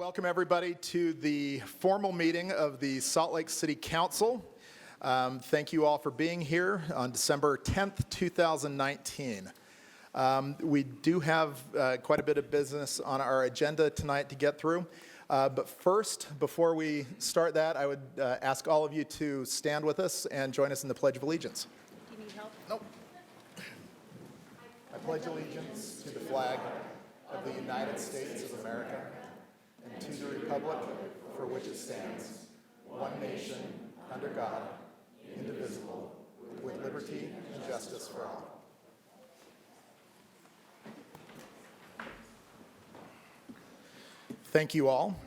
Welcome everybody to the formal meeting of the Salt Lake City Council. Thank you all for being here on December 10th, 2019. We do have quite a bit of business on our agenda tonight to get through. But first, before we start that, I would ask all of you to stand with us and join us in the Pledge of Allegiance. Do you need help? Nope. I pledge allegiance to the flag of the United States of America and to the republic for which it stands, one nation, under God, indivisible, with liberty and justice for all. Thank you all.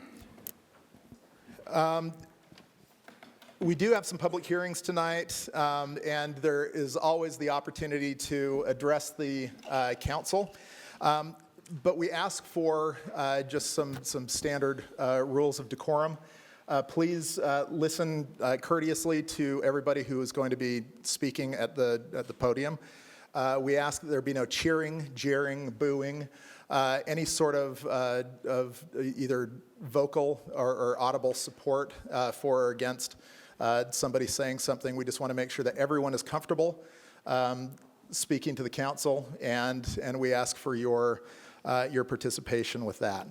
We do have some public hearings tonight, and there is always the opportunity to address the council. But we ask for just some standard rules of decorum. Please listen courteously to everybody who is going to be speaking at the podium. We ask that there be no cheering, jeering, booing, any sort of either vocal or audible support for or against somebody saying something. We just want to make sure that everyone is comfortable speaking to the council, and we ask for your participation with that.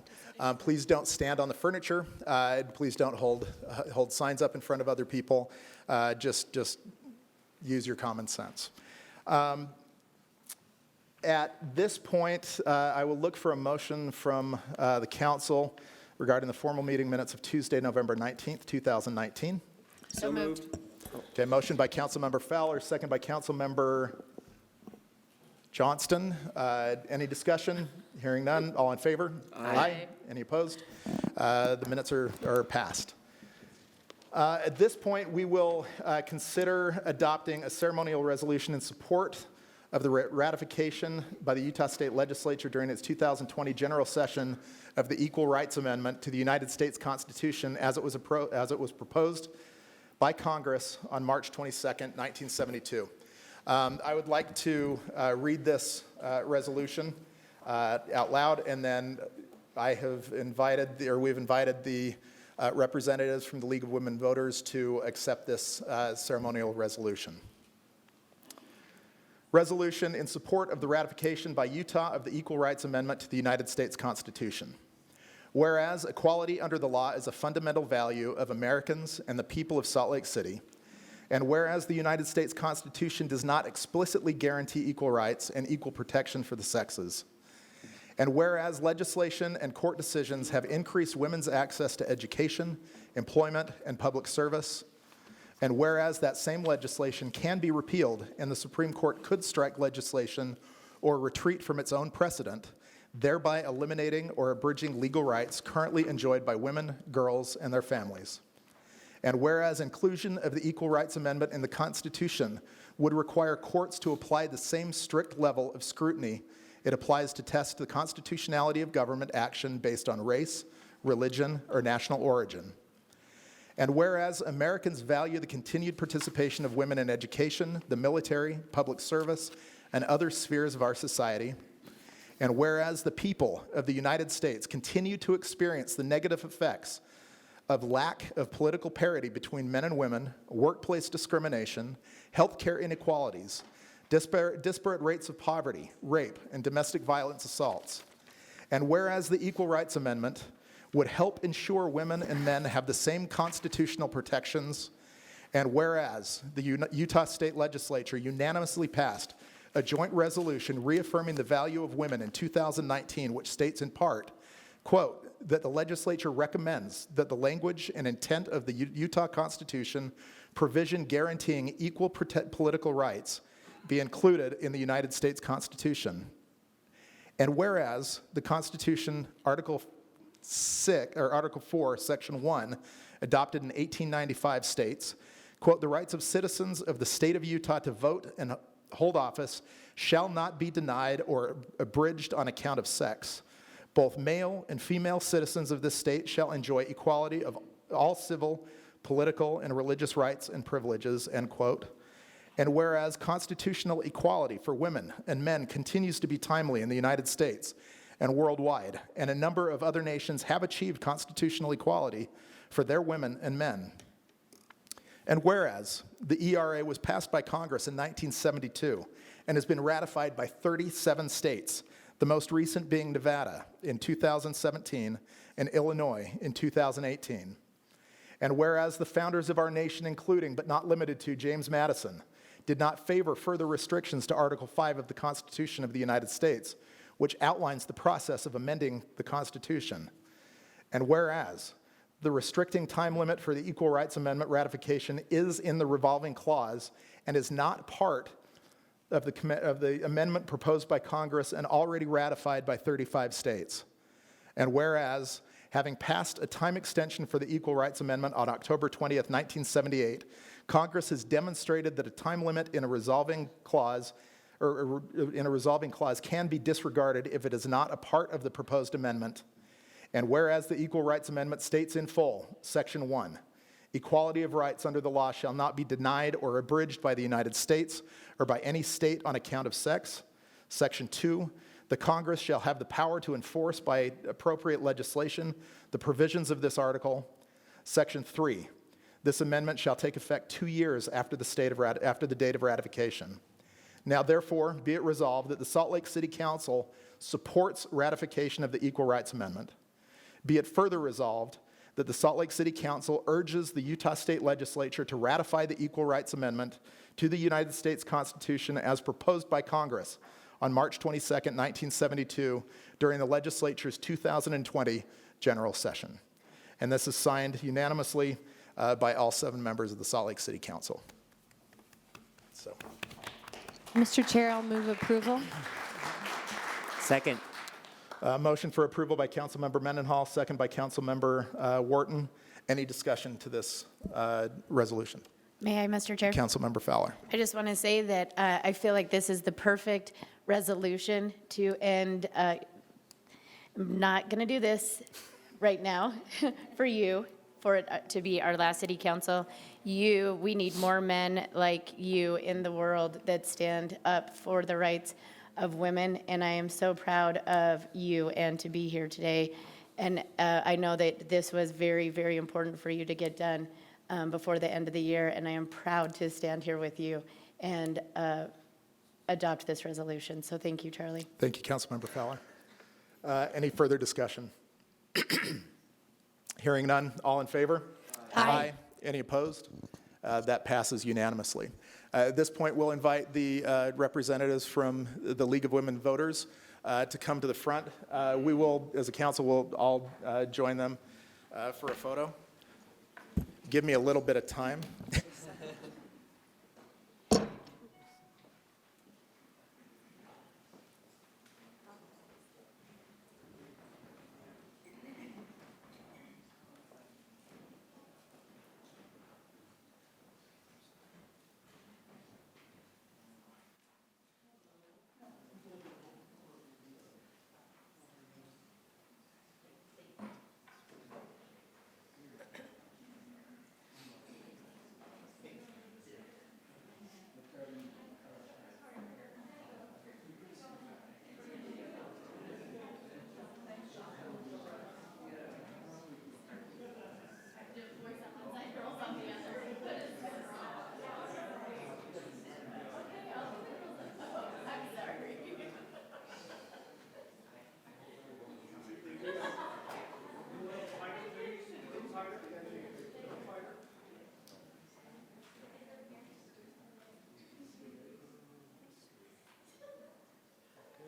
Please don't stand on the furniture. Please don't hold signs up in front of other people. Just use your common sense. At this point, I will look for a motion from the council regarding the formal meeting minutes of Tuesday, November 19th, 2019. So moved. Okay, motion by Councilmember Fowler, second by Councilmember Johnston. Any discussion? Hearing none. All in favor? Aye. Any opposed? The minutes are passed. At this point, we will consider adopting a ceremonial resolution in support of the ratification by the Utah State Legislature during its 2020 general session of the Equal Rights Amendment to the United States Constitution as it was proposed by Congress on March 22nd, 1972. I would like to read this resolution out loud, and then we've invited the representatives from the League of Women Voters to accept this ceremonial resolution. Resolution in support of the ratification by Utah of the Equal Rights Amendment to the United States Constitution. Whereas equality under the law is a fundamental value of Americans and the people of Salt Lake City, and whereas the United States Constitution does not explicitly guarantee equal rights and equal protection for the sexes, and whereas legislation and court decisions have increased women's access to education, employment, and public service, and whereas that same legislation can be repealed and the Supreme Court could strike legislation or retreat from its own precedent, thereby eliminating or abridging legal rights currently enjoyed by women, girls, and their families. And whereas inclusion of the Equal Rights Amendment in the Constitution would require courts to apply the same strict level of scrutiny it applies to test the constitutionality of government action based on race, religion, or national origin. And whereas Americans value the continued participation of women in education, the military, public service, and other spheres of our society, and whereas the people of the United States continue to experience the negative effects of lack of political parity between men and women, workplace discrimination, healthcare inequalities, disparate rates of poverty, rape, and domestic violence assaults. And whereas the Equal Rights Amendment would help ensure women and men have the same constitutional protections, and whereas the Utah State Legislature unanimously passed a joint resolution reaffirming the value of women in 2019, which states in part, quote, that the legislature recommends that the language and intent of the Utah Constitution provision guaranteeing equal political rights be included in the United States Constitution. And whereas the Constitution, Article 4, Section 1, adopted in 1895 states, quote, the rights of citizens of the state of Utah to vote and hold office shall not be denied or abridged on account of sex. Both male and female citizens of this state shall enjoy equality of all civil, political, and religious rights and privileges, end quote. And whereas constitutional equality for women and men continues to be timely in the United States, and worldwide, and a number of other nations have achieved constitutional equality for their women and men. And whereas the ERA was passed by Congress in 1972 and has been ratified by 37 states, the most recent being Nevada in 2017 and Illinois in 2018. And whereas the founders of our nation, including but not limited to James Madison, did not favor further restrictions to Article 5 of the Constitution of the United States, which outlines the process of amending the Constitution. And whereas the restricting time limit for the Equal Rights Amendment ratification is in the revolving clause and is not part of the amendment proposed by Congress and already ratified by 35 states. And whereas, having passed a time extension for the Equal Rights Amendment on October 20th, 1978, Congress has demonstrated that a time limit in a resolving clause can be disregarded if it is not a part of the proposed amendment. And whereas the Equal Rights Amendment states in full, Section 1, equality of rights under the law shall not be denied or abridged by the United States or by any state on account of sex. Section 2, the Congress shall have the power to enforce by appropriate legislation the provisions of this article. Section 3, this amendment shall take effect 2 years after the date of ratification. Now, therefore, be it resolved that the Salt Lake City Council supports ratification of the Equal Rights Amendment. Be it further resolved that the Salt Lake City Council urges the Utah State Legislature to ratify the Equal Rights Amendment to the United States Constitution as proposed by Congress on March 22, 1972, during the legislature's 2020 general session. And this is signed unanimously by all 7 members of the Salt Lake City Council. So. Mr. Chair, I'll move approval. Second. Motion for approval by Councilmember Mendenhall, second by Councilmember Wharton. Any discussion to this resolution? May I, Mr. Chair? Councilmember Fowler. I just want to say that I feel like this is the perfect resolution to end. I'm not going to do this right now for you, for it to be our last city council. We need more men like you in the world that stand up for the rights of women, and I am so proud of you and to be here today. And I know that this was very, very important for you to get done before the end of the year, and I am proud to stand here with you and adopt this resolution. So thank you, Charlie. Thank you, Councilmember Fowler. Any further discussion? Hearing none, all in favor? Aye. Any opposed? That passes unanimously. At this point, we'll invite the representatives from the League of Women Voters to come to the front. We will, as a council, will all join them for a photo. Give me a little bit of time.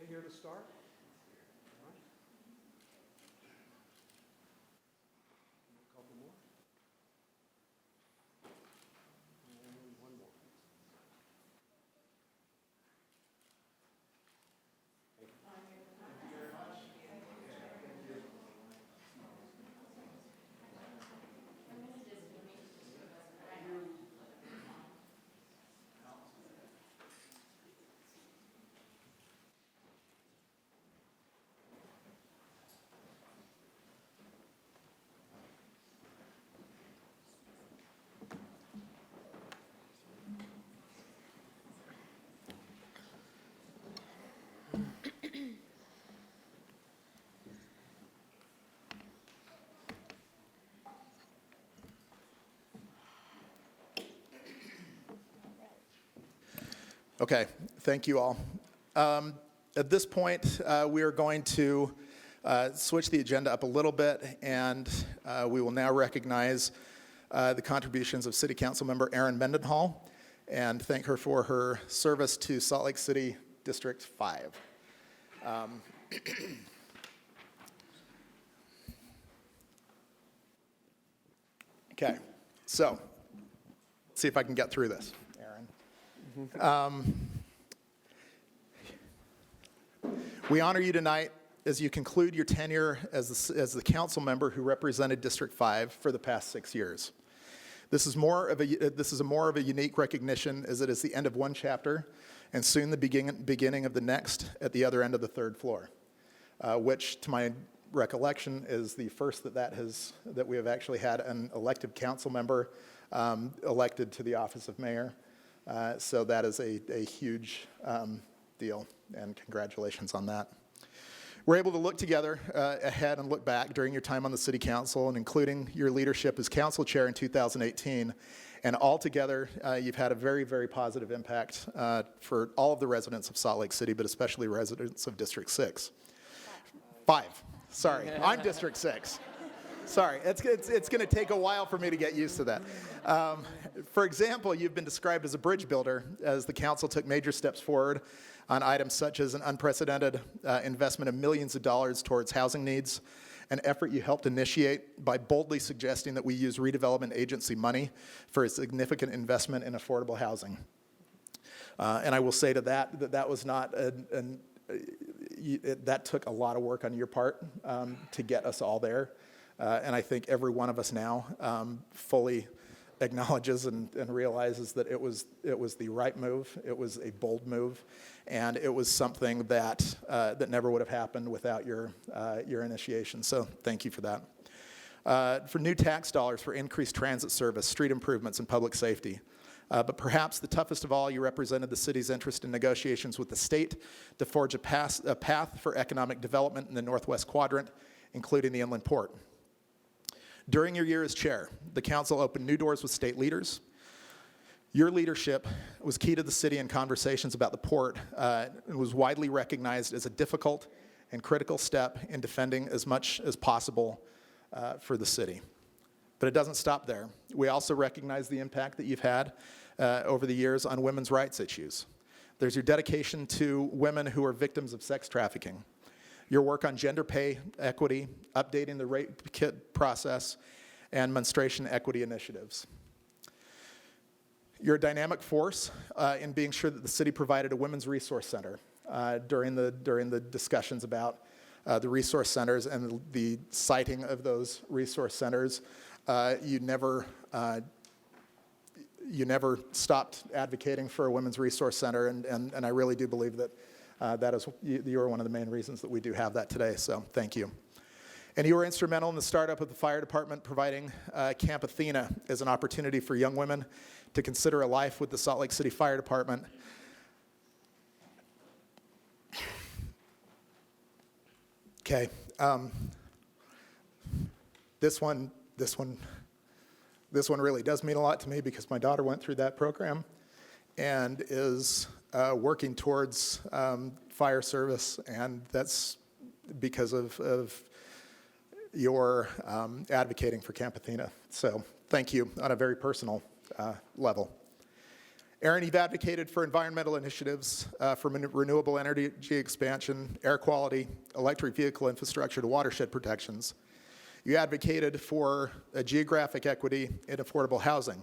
Here to start. A couple more. And one more. Okay, thank you all. At this point, we are going to switch the agenda up a little bit, and we will now recognize the contributions of City Council Member Erin Mendenhall and thank her for her service to Salt Lake City District 5. Okay, so let's see if I can get through this, Erin. We honor you tonight as you conclude your tenure as the council member who represented District 5 for the past 6 years. This is more of a unique recognition as it is the end of one chapter and soon the beginning of the next at the other end of the third floor, which to my recollection is the first that we have actually had an elected council member elected to the office of mayor. So that is a huge deal, and congratulations on that. We're able to look together ahead and look back during your time on the City Council, and including your leadership as council chair in 2018. And altogether, you've had a very, very positive impact for all of the residents of Salt Lake City, but especially residents of District 6. 5. Sorry, I'm District 6. Sorry, it's going to take a while for me to get used to that. For example, you've been described as a bridge builder as the council took major steps forward on items such as an unprecedented investment of millions of dollars towards housing needs, an effort you helped initiate by boldly suggesting that we use redevelopment agency money for a significant investment in affordable housing. And I will say to that was not that took a lot of work on your part to get us all there. And I think every one of us now fully acknowledges and realizes that it was the right move. It was a bold move, and it was something that never would have happened without your initiation. So thank you for that. For new tax dollars for increased transit service, street improvements, and public safety. But perhaps the toughest of all, you represented the city's interest in negotiations with the state to forge a path for economic development in the Northwest Quadrant, including the Inland Port. During your year as chair, the council opened new doors with state leaders. Your leadership was key to the city in conversations about the port and was widely recognized as a difficult and critical step in defending as much as possible for the city. But it doesn't stop there. We also recognize the impact that you've had over the years on women's rights issues. There's your dedication to women who are victims of sex trafficking, your work on gender pay equity, updating the rape kit process, and menstruation equity initiatives. You're a dynamic force in being sure that the city provided a women's resource center during the discussions about the resource centers and the siting of those resource centers. You never stopped advocating for a women's resource center, and I really do believe that you are one of the main reasons that we do have that today, so thank you. And you were instrumental in the startup of the fire department, providing Camp Athena as an opportunity for young women to consider a life with the Salt Lake City Fire Department. Okay, this one really does mean a lot to me because my daughter went through that program and is working towards fire service, and that's because of your advocating for Camp Athena. So thank you on a very personal level. Erin, you've advocated for environmental initiatives for renewable energy expansion, air quality, electric vehicle infrastructure to watershed protections. You advocated for a geographic equity in affordable housing,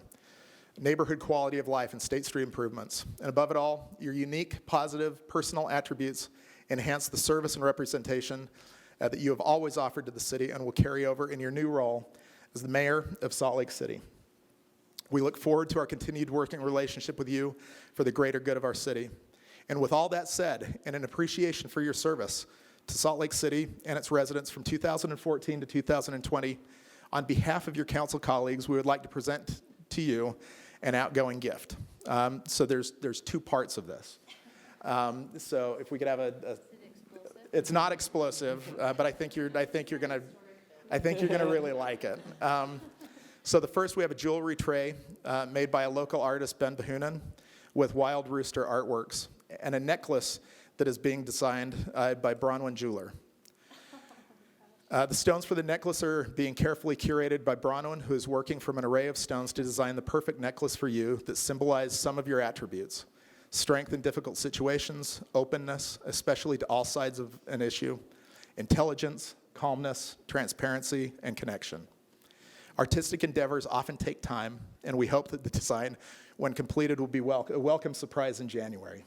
neighborhood quality of life, and state street improvements. And above it all, your unique, positive, personal attributes enhance the service and representation that you have always offered to the city and will carry over in your new role as the mayor of Salt Lake City. We look forward to our continued working relationship with you for the greater good of our city. And with all that said, and an appreciation for your service to Salt Lake City and its residents from 2014 to 2020, on behalf of your council colleagues, we would like to present to you an outgoing gift. So there's two parts of this. So if we could have it's not explosive, but I think you're gonna really like it. So the first, we have a jewelry tray made by a local artist, Ben Bahunan, with Wild Rooster Artworks, and a necklace that is being designed by Bronwyn Jeweler. The stones for the necklace are being carefully curated by Bronwyn, who is working from an array of stones to design the perfect necklace for you that symbolize some of your attributes: strength in difficult situations, openness, especially to all sides of an issue, intelligence, calmness, transparency, and connection. Artistic endeavors often take time, and we hope that the design, when completed, will be a welcome surprise in January.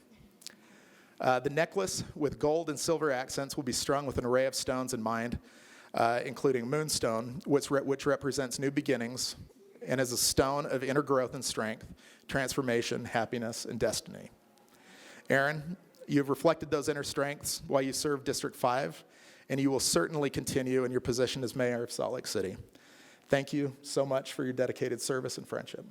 The necklace with gold and silver accents will be strung with an array of stones in mind, including moonstone, which represents new beginnings and is a stone of inner growth and strength, transformation, happiness, and destiny. Aaron, you've reflected those inner strengths while you serve District 5, and you will certainly continue in your position as mayor of Salt Lake City. Thank you so much for your dedicated service and friendship.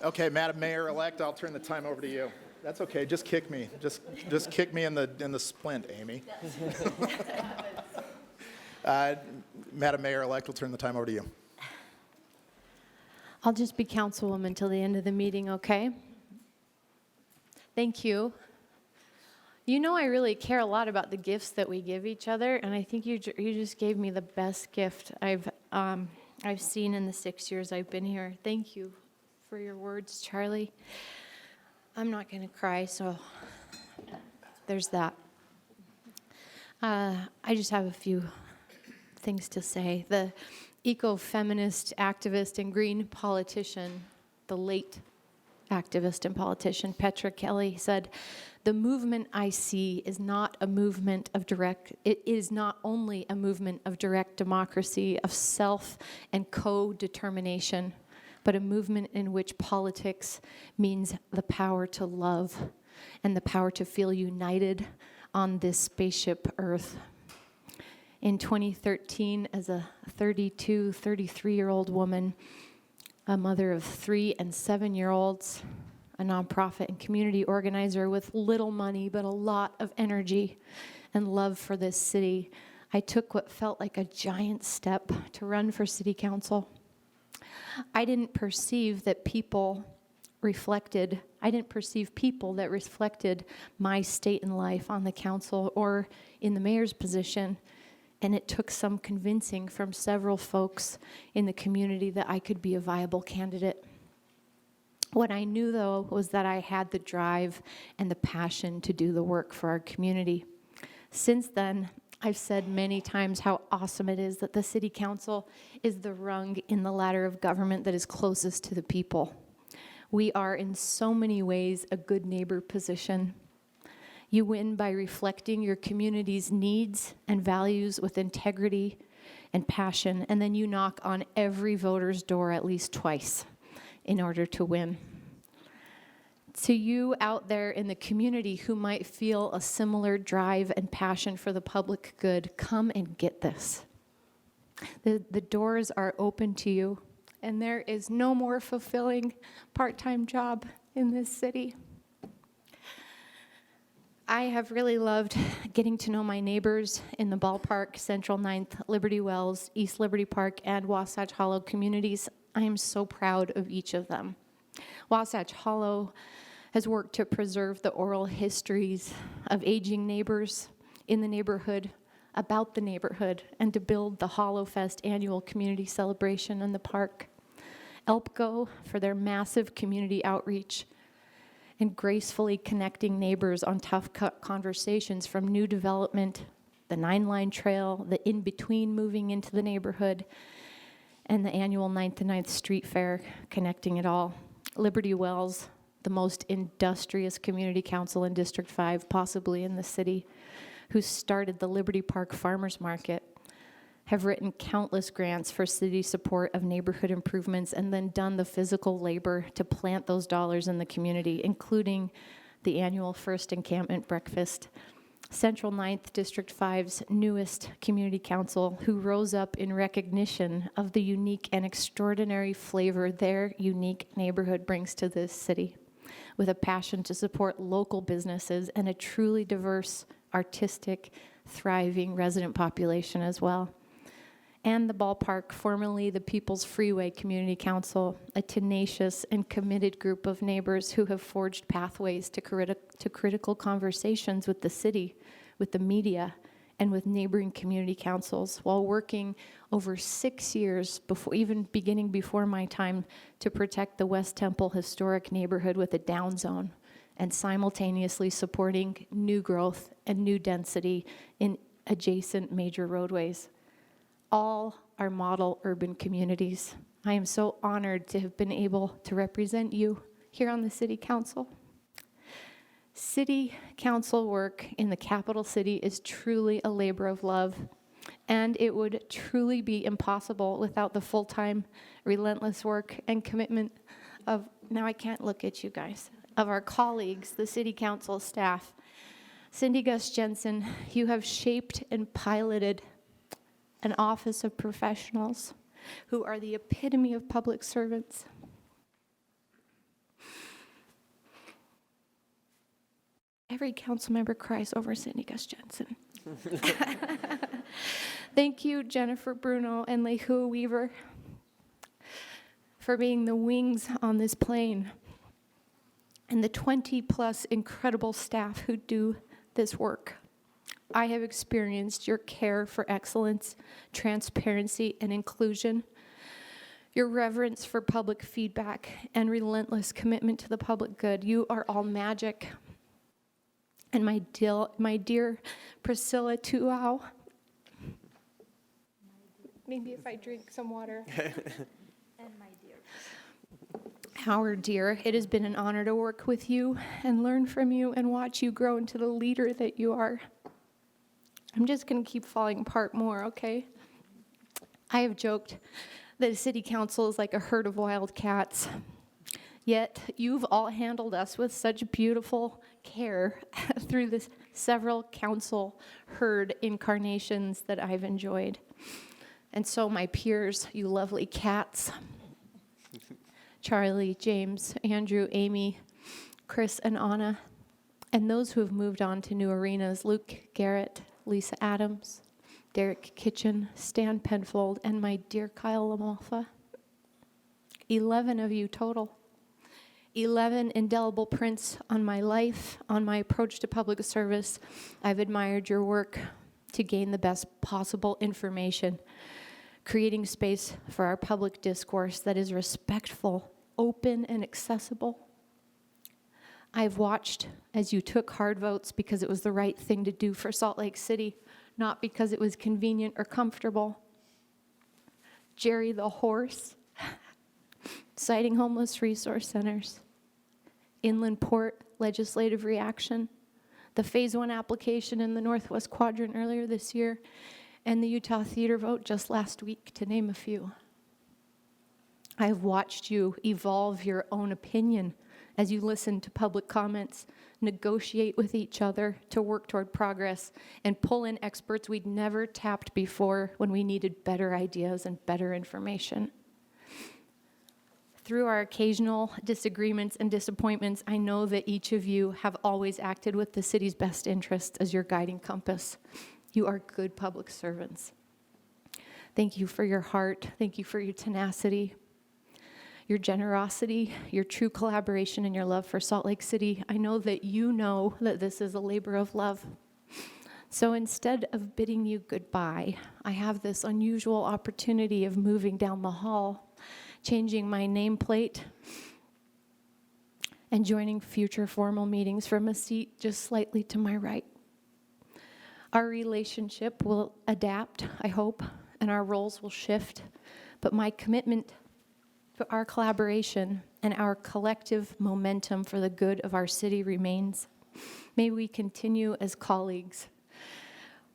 Okay, Madam Mayor-elect, I'll turn the time over to you. That's okay, just kick me. Just kick me in the splint, Amy. Madam Mayor-elect, we'll turn the time over to you. I'll just be councilwoman until the end of the meeting, okay? Thank you. You know I really care a lot about the gifts that we give each other, and I think you just gave me the best gift I've seen in the 6 years I've been here. Thank you for your words, Charlie. I'm not going to cry, so there's that. I just have a few things to say. The eco-feminist activist and green politician, the late activist and politician Petra Kelly said, "The movement I see is not a movement of it is not only a movement of direct democracy, of self and co-determination, but a movement in which politics means the power to love and the power to feel united on this spaceship Earth." In 2013, as a 32, 33-year-old woman, a mother of 3 and 7-year-olds, a nonprofit and community organizer with little money but a lot of energy and love for this city, I took what felt like a giant step to run for city council. I didn't perceive people that reflected my state in life on the council or in the mayor's position, and it took some convincing from several folks in the community that I could be a viable candidate. What I knew, though, was that I had the drive and the passion to do the work for our community. Since then, I've said many times how awesome it is that the city council is the rung in the ladder of government that is closest to the people. We are in so many ways a good neighbor position. You win by reflecting your community's needs and values with integrity and passion, and then you knock on every voter's door at least twice in order to win. To you out there in the community who might feel a similar drive and passion for the public good, come and get this. The doors are open to you, and there is no more fulfilling part-time job in this city. I have really loved getting to know my neighbors in the Ballpark, Central 9th, Liberty Wells, East Liberty Park, and Wasatch Hollow communities. I am so proud of each of them. Wasatch Hollow has worked to preserve the oral histories of aging neighbors in the neighborhood, about the neighborhood, and to build the Hollow Fest annual community celebration in the park. ELPCO for their massive community outreach and gracefully connecting neighbors on tough conversations from new development, the 9-line trail, the in-between moving into the neighborhood, and the annual 9th to 9th Street Fair, connecting it all. Liberty Wells, the most industrious community council in District 5, possibly in the city, who started the Liberty Park Farmers Market, have written countless grants for city support of neighborhood improvements and then done the physical labor to plant those dollars in the community, including the annual First Encampment Breakfast. Central 9th District 5's newest community council, who rose up in recognition of the unique and extraordinary flavor their unique neighborhood brings to this city, with a passion to support local businesses and a truly diverse, artistic, thriving resident population as well. And the Ballpark, formerly the People's Freeway Community Council, a tenacious and committed group of neighbors who have forged pathways to critical conversations with the city, with the media, and with neighboring community councils, while working over 6 years, beginning before my time, to protect the West Temple historic neighborhood with a down zone, and simultaneously supporting new growth and new density in adjacent major roadways. All are model urban communities. I am so honored to have been able to represent you here on the City Council. City Council work in the capital city is truly a labor of love, and it would truly be impossible without the full-time, relentless work and commitment of, now I can't look at you guys, of our colleagues, the City Council staff. Cindy Gus Jensen, you have shaped and piloted an office of professionals who are the epitome of public servants. Every council member cries over Cindy Gus Jensen. Thank you, Jennifer Bruno and Lehua Weaver, for being the wings on this plane, and the 20+ incredible staff who do this work. I have experienced your care for excellence, transparency, and inclusion, your reverence for public feedback, and relentless commitment to the public good. You are all magic. And my dear Priscilla Tuau, maybe if I drink some water. And my dear. Howard, dear, it has been an honor to work with you and learn from you and watch you grow into the leader that you are. I'm just going to keep falling apart more, okay? I have joked that a city council is like a herd of wild cats. Yet you've all handled us with such beautiful care through this several council herd incarnations that I've enjoyed. And so my peers, you lovely cats, Charlie, James, Andrew, Amy, Chris, and Anna, and those who have moved on to new arenas, Luke Garrett, Lisa Adams, Derek Kitchen, Stan Penfold, and my dear Kyle Lamalfa. 11 of you total. 11 indelible prints on my life, on my approach to public service. I've admired your work to gain the best possible information, creating space for our public discourse that is respectful, open, and accessible. I've watched as you took hard votes because it was the right thing to do for Salt Lake City, not because it was convenient or comfortable. Jerry the Horse, citing homeless resource centers. Inland Port legislative reaction. The Phase 1 application in the Northwest Quadrant earlier this year, and the Utah Theater vote just last week, to name a few. I have watched you evolve your own opinion as you listen to public comments, negotiate with each other to work toward progress, and pull in experts we'd never tapped before when we needed better ideas and better information. Through our occasional disagreements and disappointments, I know that each of you have always acted with the city's best interests as your guiding compass. You are good public servants. Thank you for your heart. Thank you for your tenacity, your generosity, your true collaboration, and your love for Salt Lake City. I know that this is a labor of love. So instead of bidding you goodbye, I have this unusual opportunity of moving down the hall, changing my nameplate, and joining future formal meetings from a seat just slightly to my right. Our relationship will adapt, I hope, and our roles will shift, but my commitment to our collaboration and our collective momentum for the good of our city remains. May we continue as colleagues,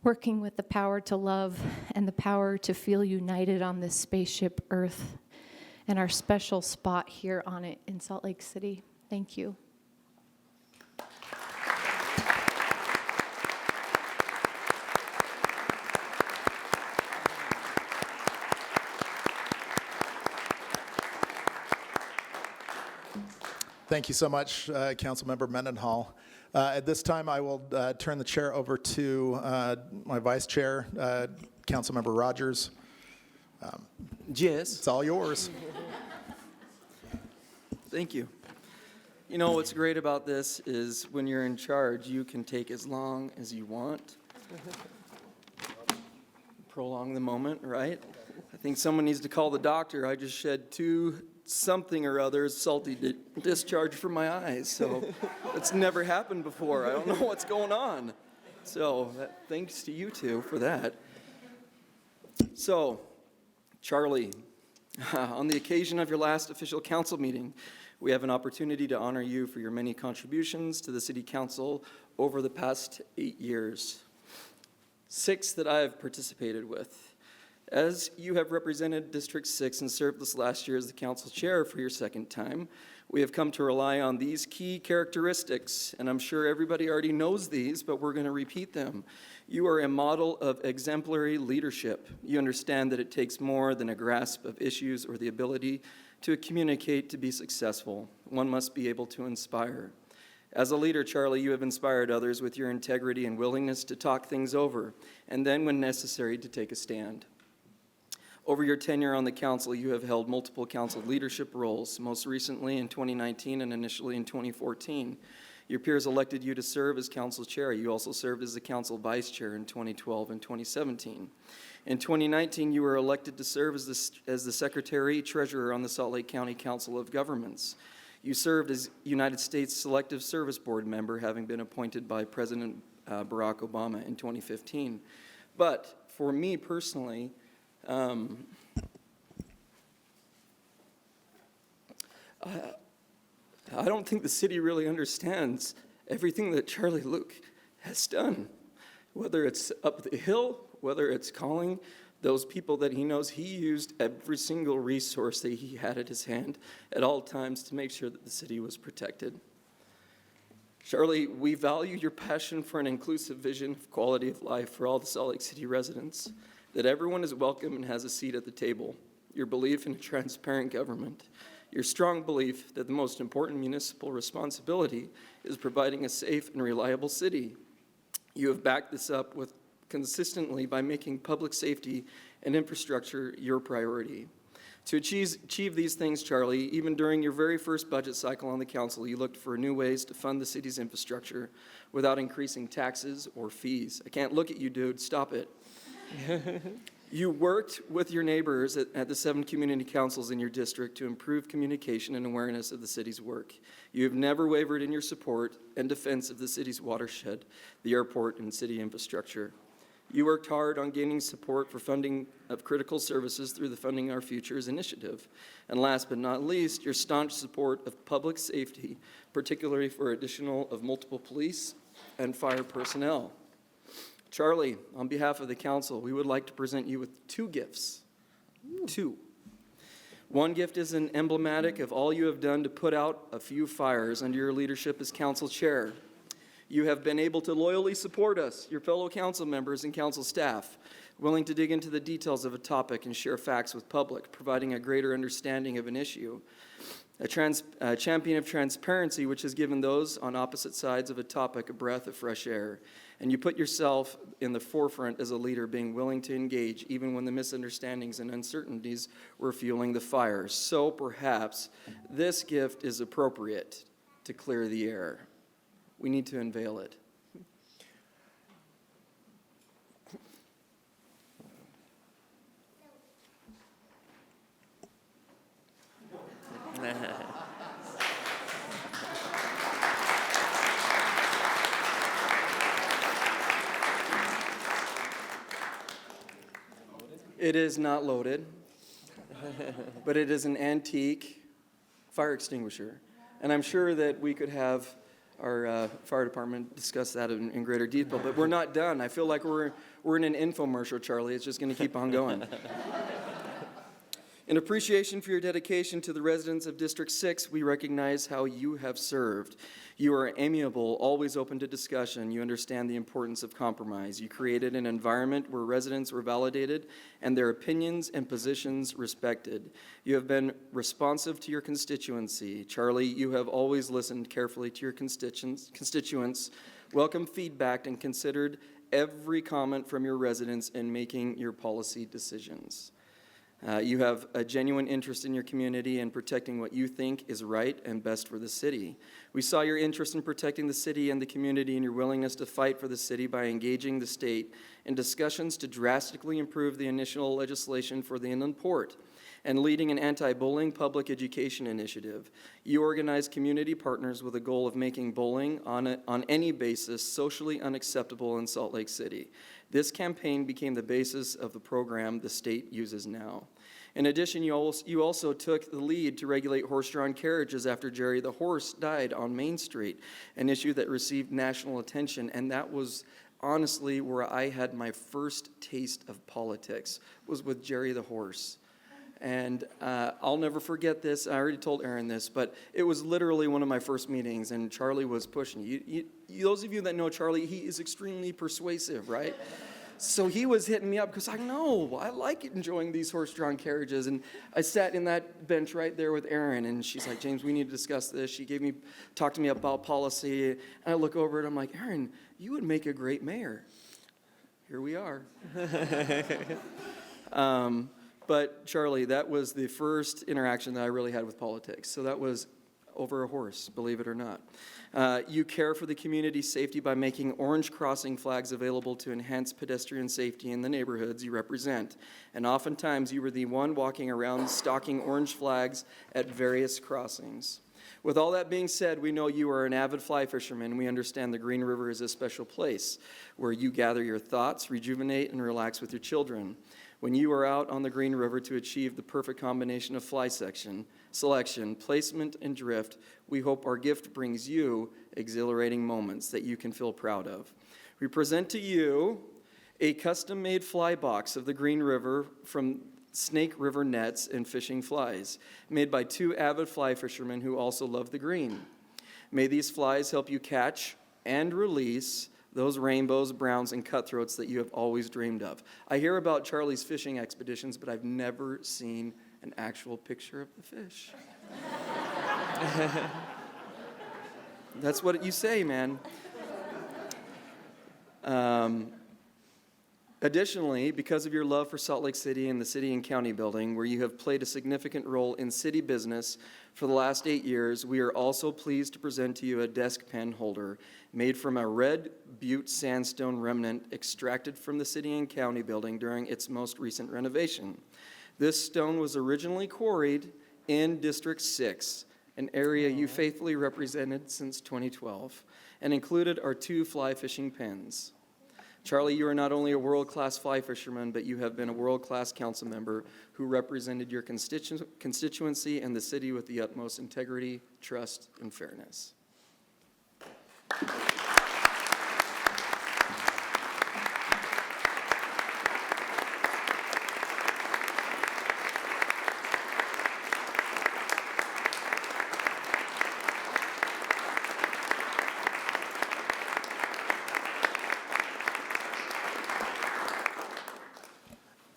working with the power to love and the power to feel united on this spaceship Earth and our special spot here on it in Salt Lake City. Thank you. Thank you so much, Councilmember Mendenhall. At this time, I will turn the chair over to my vice chair, Councilmember Rogers. Yes. It's all yours. Thank you. You know, what's great about this is when you're in charge, you can take as long as you want. Prolong the moment, right? I think someone needs to call the doctor. I just shed 2 something or other salty discharge from my eyes. So it's never happened before. I don't know what's going on. So thanks to you two for that. So, Charlie, on the occasion of your last official council meeting, we have an opportunity to honor you for your many contributions to the City Council over the past 8 years. 6 that I have participated with. As you have represented District 6 and served this last year as the council chair for your second time, we have come to rely on these key characteristics, and I'm sure everybody already knows these, but we're going to repeat them. You are a model of exemplary leadership. You understand that it takes more than a grasp of issues or the ability to communicate to be successful. One must be able to inspire. As a leader, Charlie, you have inspired others with your integrity and willingness to talk things over, and then, when necessary, to take a stand. Over your tenure on the council, you have held multiple council leadership roles, most recently in 2019 and initially in 2014. Your peers elected you to serve as council chair. You also served as the council vice chair in 2012 and 2017. In 2019, you were elected to serve as the secretary treasurer on the Salt Lake County Council of Governments. You served as United States Selective Service Board member, having been appointed by President Barack Obama in 2015. But for me personally, I don't think the city really understands everything that Charlie Luke has done, whether it's up the hill, whether it's calling those people that he knows. He used every single resource that he had at his hand at all times to make sure that the city was protected. Charlie, we value your passion for an inclusive vision of quality of life for all the Salt Lake City residents, that everyone is welcome and has a seat at the table, your belief in a transparent government, your strong belief that the most important municipal responsibility is providing a safe and reliable city. You have backed this up with consistently by making public safety and infrastructure your priority. To achieve these things, Charlie, even during your very first budget cycle on the council, you looked for new ways to fund the city's infrastructure without increasing taxes or fees. I can't look at you, dude. Stop it. You worked with your neighbors at the 7 community councils in your district to improve communication and awareness of the city's work. You have never wavered in your support and defense of the city's watershed, the airport, and city infrastructure. You worked hard on gaining support for funding of critical services through the Funding Our Futures initiative. And last but not least, your staunch support of public safety, particularly for additional of multiple police and fire personnel. Charlie, on behalf of the council, we would like to present you with 2 gifts. 2. One gift is an emblematic of all you have done to put out a few fires under your leadership as council chair. You have been able to loyally support us, your fellow council members and council staff, willing to dig into the details of a topic and share facts with public, providing a greater understanding of an issue. A champion of transparency, which has given those on opposite sides of a topic a breath of fresh air. And you put yourself in the forefront as a leader, being willing to engage even when the misunderstandings and uncertainties were fueling the fire. So perhaps this gift is appropriate to clear the air. We need to unveil it. It is not loaded, but it is an antique fire extinguisher. And I'm sure that we could have our fire department discuss that in greater detail, but we're not done. I feel like we're in an infomercial, Charlie. It's just going to keep on going. In appreciation for your dedication to the residents of District 6, we recognize how you have served. You are amiable, always open to discussion. You understand the importance of compromise. You created an environment where residents were validated and their opinions and positions respected. You have been responsive to your constituency. Charlie, you have always listened carefully to your constituents, welcomed feedback, and considered every comment from your residents in making your policy decisions. You have a genuine interest in your community and protecting what you think is right and best for the city. We saw your interest in protecting the city and the community and your willingness to fight for the city by engaging the state in discussions to drastically improve the initial legislation for the inland port and leading an anti-bullying public education initiative. You organized community partners with a goal of making bullying on any basis socially unacceptable in Salt Lake City. This campaign became the basis of the program the state uses now. In addition, you also took the lead to regulate horse-drawn carriages after Jerry the Horse died on Main Street, an issue that received national attention, and that was honestly where I had my first taste of politics, was with Jerry the Horse. And I'll never forget this. I already told Aaron this, but it was literally one of my first meetings, and Charlie was pushing. Those of you that know Charlie, he is extremely persuasive, right? So he was hitting me up because I know, I like enjoying these horse-drawn carriages. And I sat in that bench right there with Erin, and she's like, James, we need to discuss this. She talked to me about policy, and I look over and I'm like, Erin, you would make a great mayor. Here we are. But Charlie, that was the first interaction that I really had with politics. So that was over a horse, believe it or not. You care for the community's safety by making orange crossing flags available to enhance pedestrian safety in the neighborhoods you represent. And oftentimes you were the one walking around stalking orange flags at various crossings. With all that being said, we know you are an avid fly fisherman. We understand the Green River is a special place where you gather your thoughts, rejuvenate, and relax with your children. When you are out on the Green River to achieve the perfect combination of fly selection, placement, and drift, we hope our gift brings you exhilarating moments that you can feel proud of. We present to you a custom-made fly box of the Green River from Snake River Nets and Fishing Flies, made by two avid fly fishermen who also love the green. May these flies help you catch and release those rainbows, browns, and cutthroats that you have always dreamed of. I hear about Charlie's fishing expeditions, but I've never seen an actual picture of the fish. That's what you say, man. Additionally, because of your love for Salt Lake City and the city and county building, where you have played a significant role in city business for the last 8 years, we are also pleased to present to you a desk pen holder made from a red butte sandstone remnant extracted from the city and county building during its most recent renovation. This stone was originally quarried in District 6, an area you faithfully represented since 2012, and included our 2 fly fishing pens. Charlie, you are not only a world-class fly fisherman, but you have been a world-class council member who represented your constituency and the city with the utmost integrity, trust, and fairness.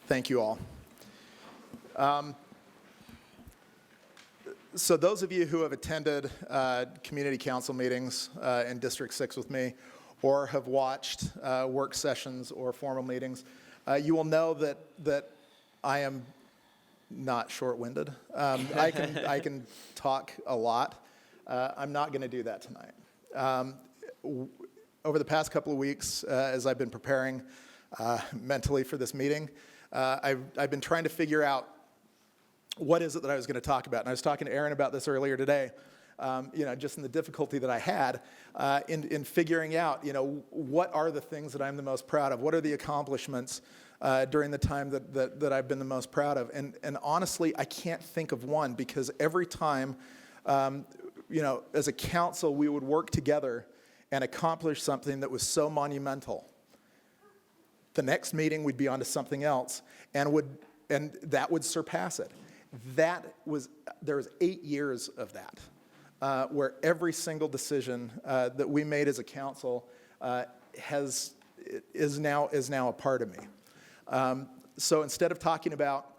Thank you all. So those of you who have attended community council meetings in District 6 with me, or have watched work sessions or formal meetings, you will know that I am not short-winded. I can talk a lot. I'm not going to do that tonight. Over the past couple of weeks, as I've been preparing mentally for this meeting, I've been trying to figure out what is it that I was going to talk about. And I was talking to Aaron about this earlier today, just in the difficulty that I had in figuring out, what are the things that I'm the most proud of? What are the accomplishments during the time that I've been the most proud of? And honestly, I can't think of one, because every time, as a council, we would work together and accomplish something that was so monumental. The next meeting, we'd be on to something else, and that would surpass it. There was 8 years of that, where every single decision that we made as a council is now a part of me. So instead of talking about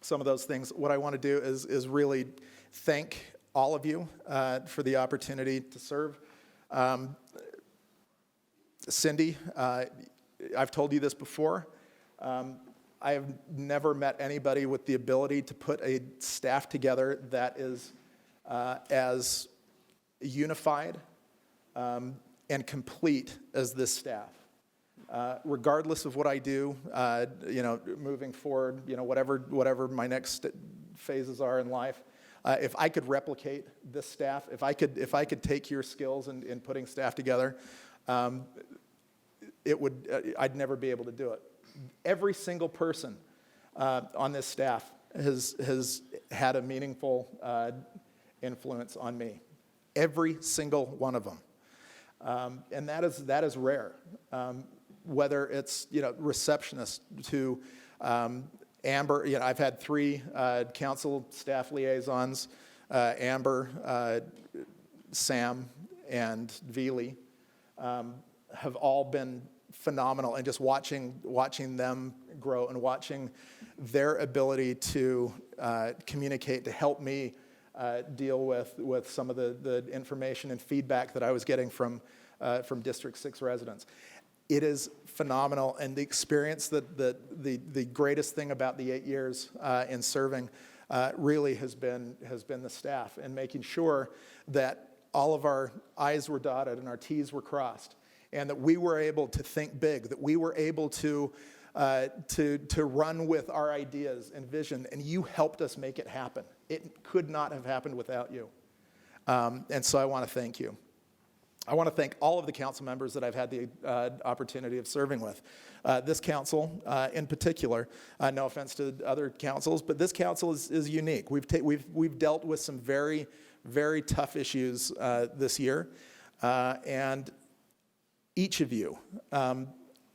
some of those things, what I want to do is really thank all of you for the opportunity to serve. Cindy, I've told you this before. I have never met anybody with the ability to put a staff together that is as unified and complete as this staff. Regardless of what I do, moving forward, whatever my next phases are in life, if I could replicate this staff, if I could take your skills in putting staff together, I'd never be able to do it. Every single person on this staff has had a meaningful influence on me. Every single one of them. And that is rare. Whether it's, receptionist to Amber, I've had 3 council staff liaisons, Amber, Sam, and Veely, have all been phenomenal, and just watching them grow and watching their ability to communicate, to help me deal with some of the information and feedback that I was getting from District 6 residents. It is phenomenal, and the experience the greatest thing about the 8 years in serving really has been the staff, and making sure that all of our I's were dotted and our T's were crossed, and that we were able to think big, that we were able to run with our ideas and vision, and you helped us make it happen. It could not have happened without you. And so I want to thank you. I want to thank all of the council members that I've had the opportunity of serving with. This council in particular, no offense to other councils, but this council is unique. We've dealt with some very, very tough issues this year, and each of you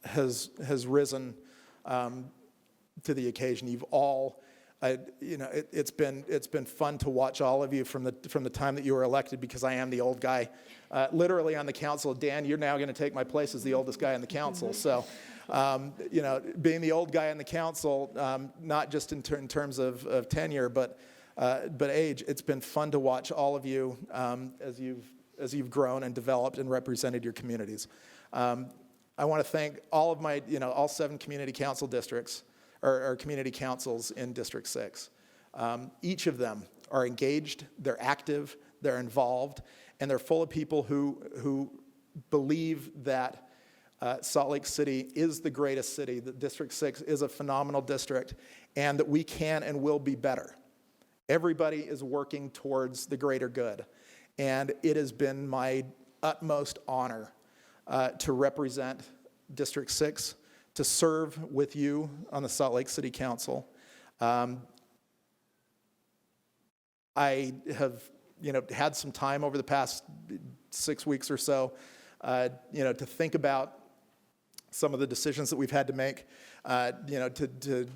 has risen to the occasion. You've all, it's been fun to watch all of you from the time that you were elected, because I am the old guy, literally on the council. Dan, you're now going to take my place as the oldest guy on the council. So, being the old guy on the council, not just in terms of tenure, but age, it's been fun to watch all of you as you've grown and developed and represented your communities. I want to thank all of my, all 7 community council districts, or community councils in District 6. Each of them are engaged, they're active, they're involved, and they're full of people who believe that Salt Lake City is the greatest city, that District 6 is a phenomenal district, and that we can and will be better. Everybody is working towards the greater good, and it has been my utmost honor to represent District 6, to serve with you on the Salt Lake City Council. I have, had some time over the past 6 weeks or so, to think about some of the decisions that we've had to make, to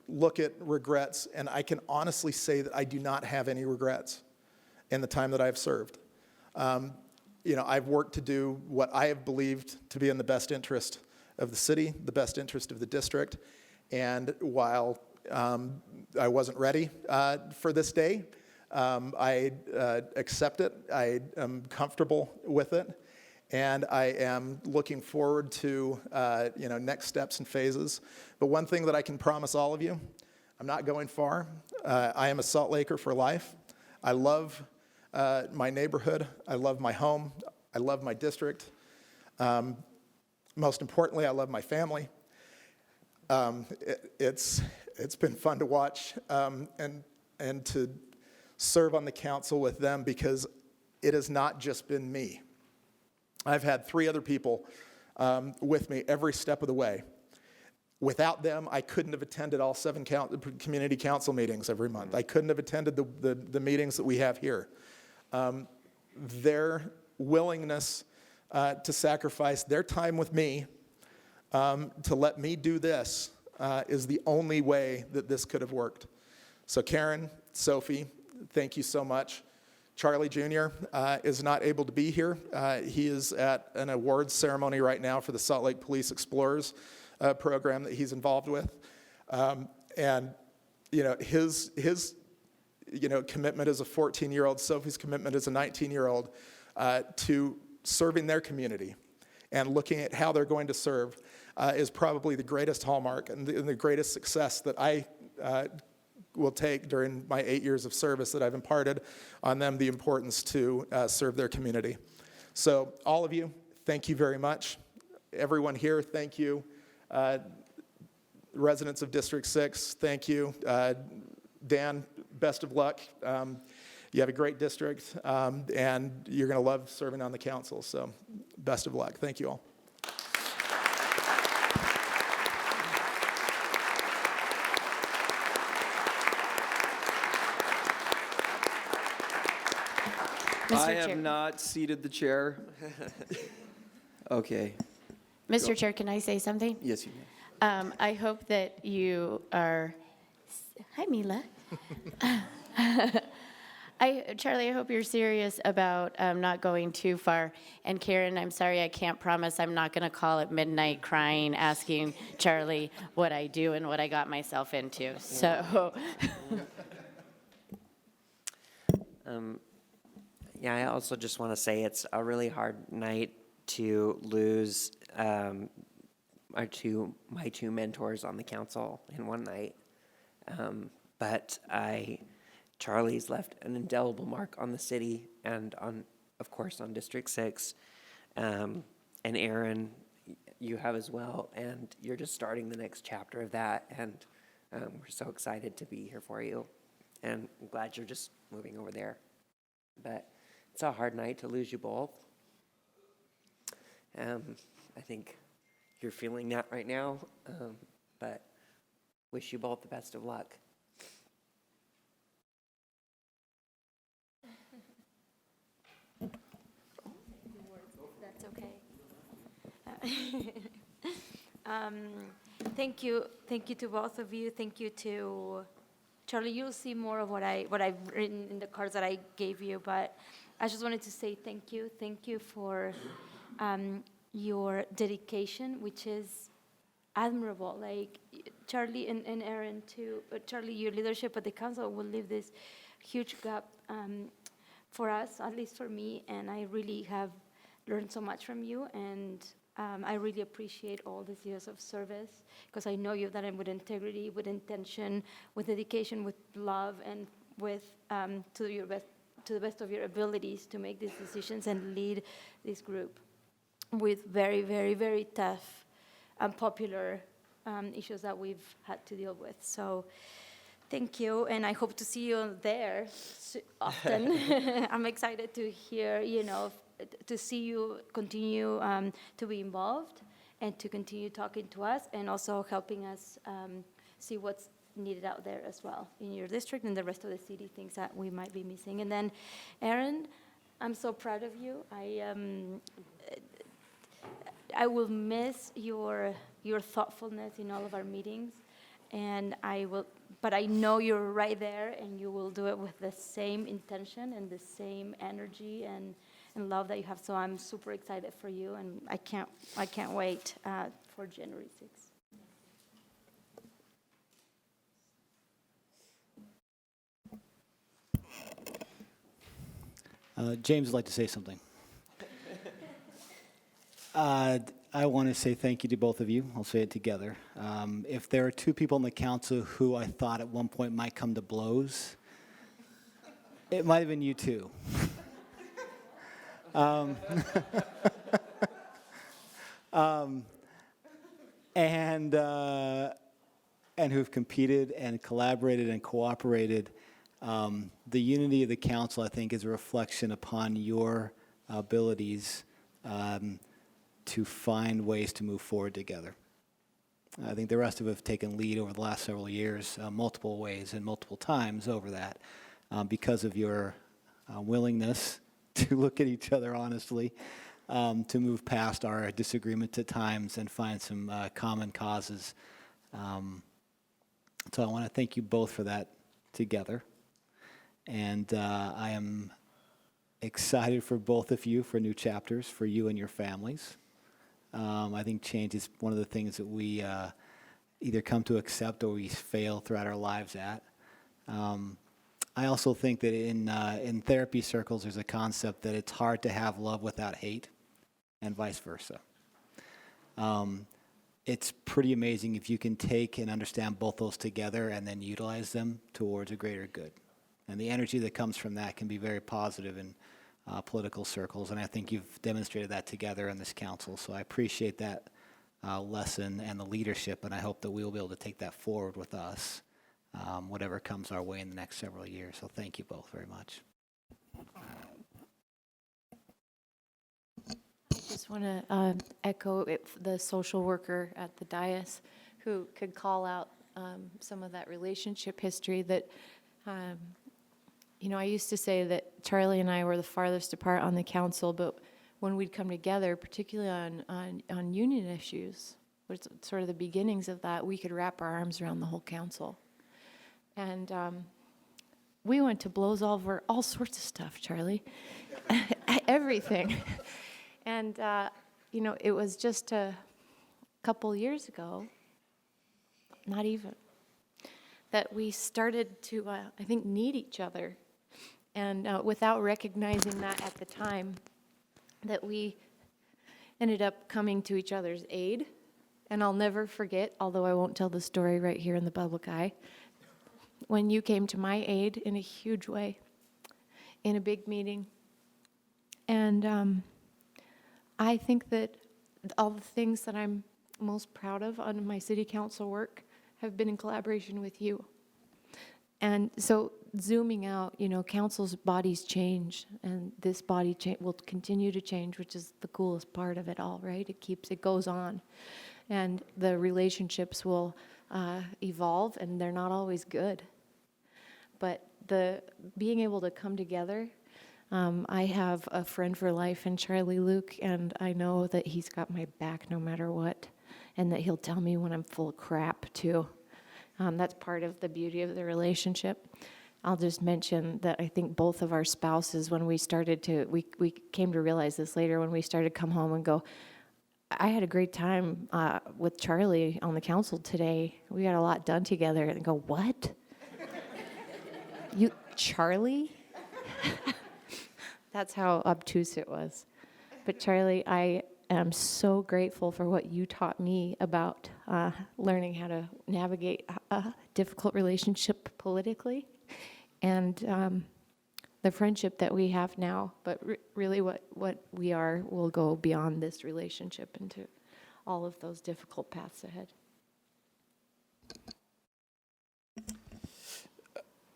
look at regrets, and I can honestly say that I do not have any regrets in the time that I've served. I've worked to do what I have believed to be in the best interest of the city, the best interest of the district, and while I wasn't ready for this day, I accept it. I am comfortable with it, and I am looking forward to next steps and phases. But one thing that I can promise all of you, I'm not going far. I am a Salt Laker for life. I love my neighborhood. I love my home. I love my district. Most importantly, I love my family. It's been fun to watch and to serve on the council with them, because it has not just been me. I've had 3 other people with me every step of the way. Without them, I couldn't have attended all 7 community council meetings every month. I couldn't have attended the meetings that we have here. Their willingness to sacrifice their time with me to let me do this is the only way that this could have worked. So Karen, Sophie, thank you so much. Charlie Jr. Is not able to be here. He is at an awards ceremony right now for the Salt Lake Police Explorers program that he's involved with. And, his commitment as a 14-year-old, Sophie's commitment as a 19-year-old to serving their community and looking at how they're going to serve is probably the greatest hallmark and the greatest success that I will take during my 8 years of service, that I've imparted on them the importance to serve their community. So all of you, thank you very much. Everyone here, thank you. Residents of District 6, thank you. Dan, best of luck. You have a great district, and you're going to love serving on the council. So best of luck. Thank you all. I Mr. Chair. have not seated the chair. Okay. Mr. Chair, can I say something? Yes, you may. I hope that you are, hi Mila. Charlie, I hope you're serious about not going too far. And Karen, I'm sorry, I can't promise I'm not going to call at midnight crying, asking Charlie what I do and what I got myself into. So, Yeah, I also just want to say it's a really hard night to lose my two mentors on the council in one night. But Charlie's left an indelible mark on the city and of course, on District 6. And Aaron, you have as well, and you're just starting the next chapter of that, and we're so excited to be here for you, and I'm glad you're just moving over there. But it's a hard night to lose you both. I think you're feeling that right now, but wish you both the best of luck. That's okay. Thank you to both of you. Thank you to Charlie. You'll see more of what I've written in the cards that I gave you, but I just wanted to say thank you. Thank you for your dedication, which is admirable. Like Charlie and Aaron too. Charlie, your leadership at the council will leave this huge gap for us, at least for me, and I really have learned so much from you, and I really appreciate all these years of service, because I know you've done it with integrity, with intention, with dedication, with love, and with to the best of your abilities to make these decisions and lead this group with very, very, very tough and popular issues that we've had to deal with. So thank you, and I hope to see you there often. I'm excited to hear, to see you continue to be involved and to continue talking to us and also helping us see what's needed out there as well in your district and the rest of the city, things that we might be missing. And then, Aaron, I'm so proud of you. I will miss your thoughtfulness in all of our meetings, and but I know you're right there, and you will do it with the same intention and the same energy and love that you have. So I'm super excited for you, and I can't wait for January 6th. James would like to say something. I want to say thank you to both of you. I'll say it together. If there are two people on the council who I thought at one point might come to blows, it might have been you two. And who've competed and collaborated and cooperated. The unity of the council, I think, is a reflection upon your abilities to find ways to move forward together. I think the rest of us have taken lead over the last several years, multiple ways and multiple times over that, because of your willingness to look at each other honestly, to move past our disagreements at times and find some common causes. So I want to thank you both for that together. And I am excited for both of you for new chapters, for you and your families. I think change is one of the things that we either come to accept or we fail throughout our lives at. I also think that in therapy circles, there's a concept that it's hard to have love without hate, and vice versa. It's pretty amazing if you can take and understand both those together and then utilize them towards a greater good. And the energy that comes from that can be very positive in political circles, and I think you've demonstrated that together in this council. So I appreciate that lesson and the leadership, and I hope that we will be able to take that forward with us, whatever comes our way in the next several years. So thank you both very much. I just want to echo the social worker at the dais who could call out some of that relationship history that, I used to say that Charlie and I were the farthest apart on the council, but when we'd come together, particularly on union issues, which was sort of the beginnings of that, we could wrap our arms around the whole council. And we went to blows over all sorts of stuff, Charlie. Everything. And, it was just a couple years ago, not even, that we started to, I think, need each other. And without recognizing that at the time, that we ended up coming to each other's aid. And I'll never forget, although I won't tell the story right here in the public eye, when you came to my aid in a huge way, in a big meeting. And I think that all the things that I'm most proud of on my city council work have been in collaboration with you. And so zooming out, council's bodies change, and this body will continue to change, which is the coolest part of it all, right? It goes on. And the relationships will evolve, and they're not always good. But being able to come together, I have a friend for life in Charlie Luke, and I know that he's got my back no matter what, and that he'll tell me when I'm full of crap, too. That's part of the beauty of the relationship. I'll just mention that I think both of our spouses, when we started to, we came to realize this later, when we started to come home and go, I had a great time with Charlie on the council today. We got a lot done together. And go, what? You, Charlie? That's how obtuse it was. But Charlie, I am so grateful for what you taught me about learning how to navigate a difficult relationship politically, and the friendship that we have now. But really what we are will go beyond this relationship into all of those difficult paths ahead.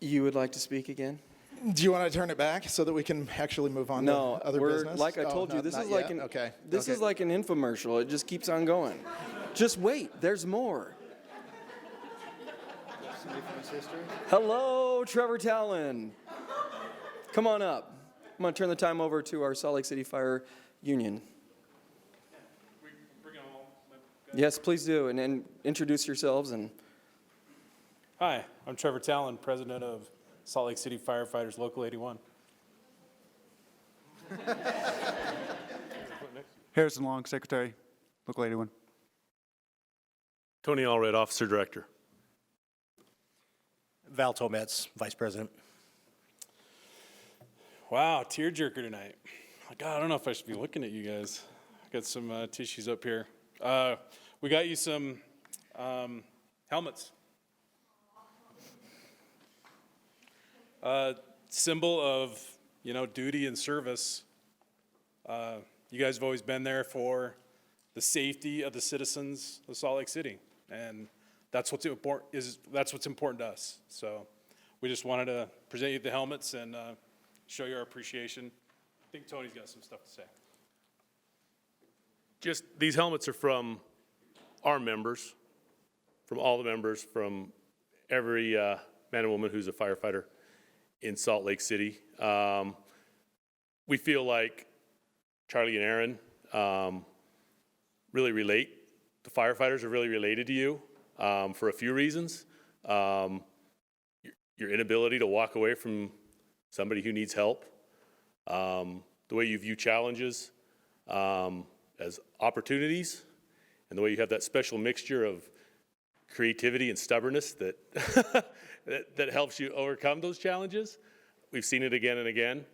You would like to speak again? Do you want to turn it back so that we can actually move on No, to other we're, business? like I Oh, told you, not- this not is like yet? an Okay. this okay. is like an infomercial. It just keeps on going. Just wait, there's more. Hello, Trevor Talon. Come on up. I'm going to turn the time over to our Salt Lake City Fire Union. Yes, please do, and introduce yourselves. And Hi, I'm Trevor Talon, president of Salt Lake City Firefighters Local 81. Harrison Long, Secretary, Local 81. Tony Allred, Officer Director. Val Tomets, Vice President. Wow, tearjerker tonight. God, I don't know if I should be looking at you guys. I got some tissues up here. We got you some helmets. Symbol of, duty and service. You guys have always been there for the safety of the citizens of Salt Lake City, and that's what's important to us. So we just wanted to present you the helmets and show you our appreciation. I think Tony's got some stuff to say. Just, these helmets are from our members, from all the members, from every man and woman who's a firefighter in Salt Lake City. We feel like Charlie and Aaron really relate. The firefighters are really related to you for a few reasons. your inability to walk away from somebody who needs help, the way you view challenges as opportunities, and the way you have that special mixture of creativity and stubbornness that, that helps you overcome those challenges. We've seen it again and again.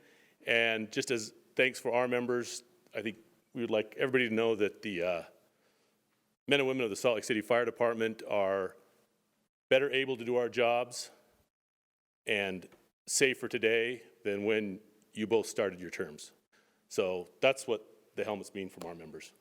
And just as thanks for our members, I think we would like everybody to know that the men and women of the Salt Lake City Fire Department are better able to do our jobs and safer today than when you both started your terms. So that's what the helmets mean from our members.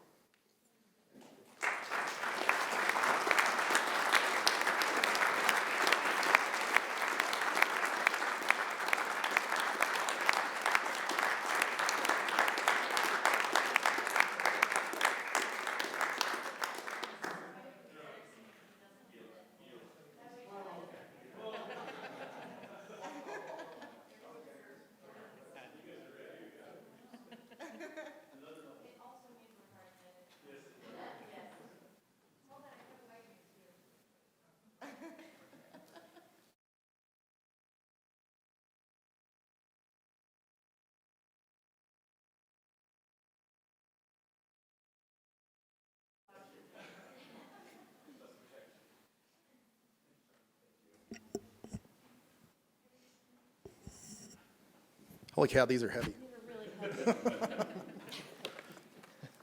Holy cow, these are heavy.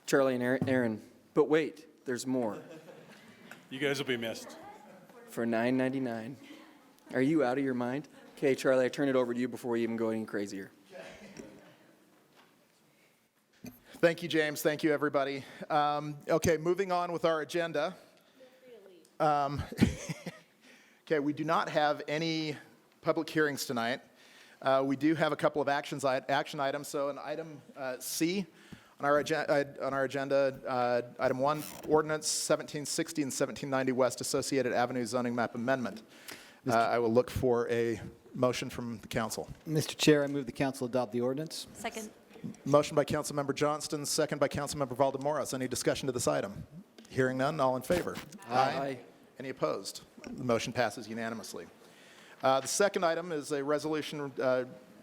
Charlie and Aaron, but wait, there's more. You guys will be missed. For $9.99. Are you out of your mind? Okay, Charlie, I turn it over to you before we even go any crazier. Thank you, James. Thank you, everybody. Okay, moving on with our agenda. Okay, we do not have any public hearings tonight. We do have a couple of action items. So an item C on our agenda, item 1, ordinance 1760 and 1790 West Associated Avenue zoning map amendment. I will look for a motion from the council. Mr. Chair, I move the council adopt the ordinance. Second. Motion by Councilmember Johnston, second by Councilmember Valdemoros. Any discussion to this item? Hearing none, all in favor? Aye. Any opposed? The motion passes unanimously. The second item is a resolution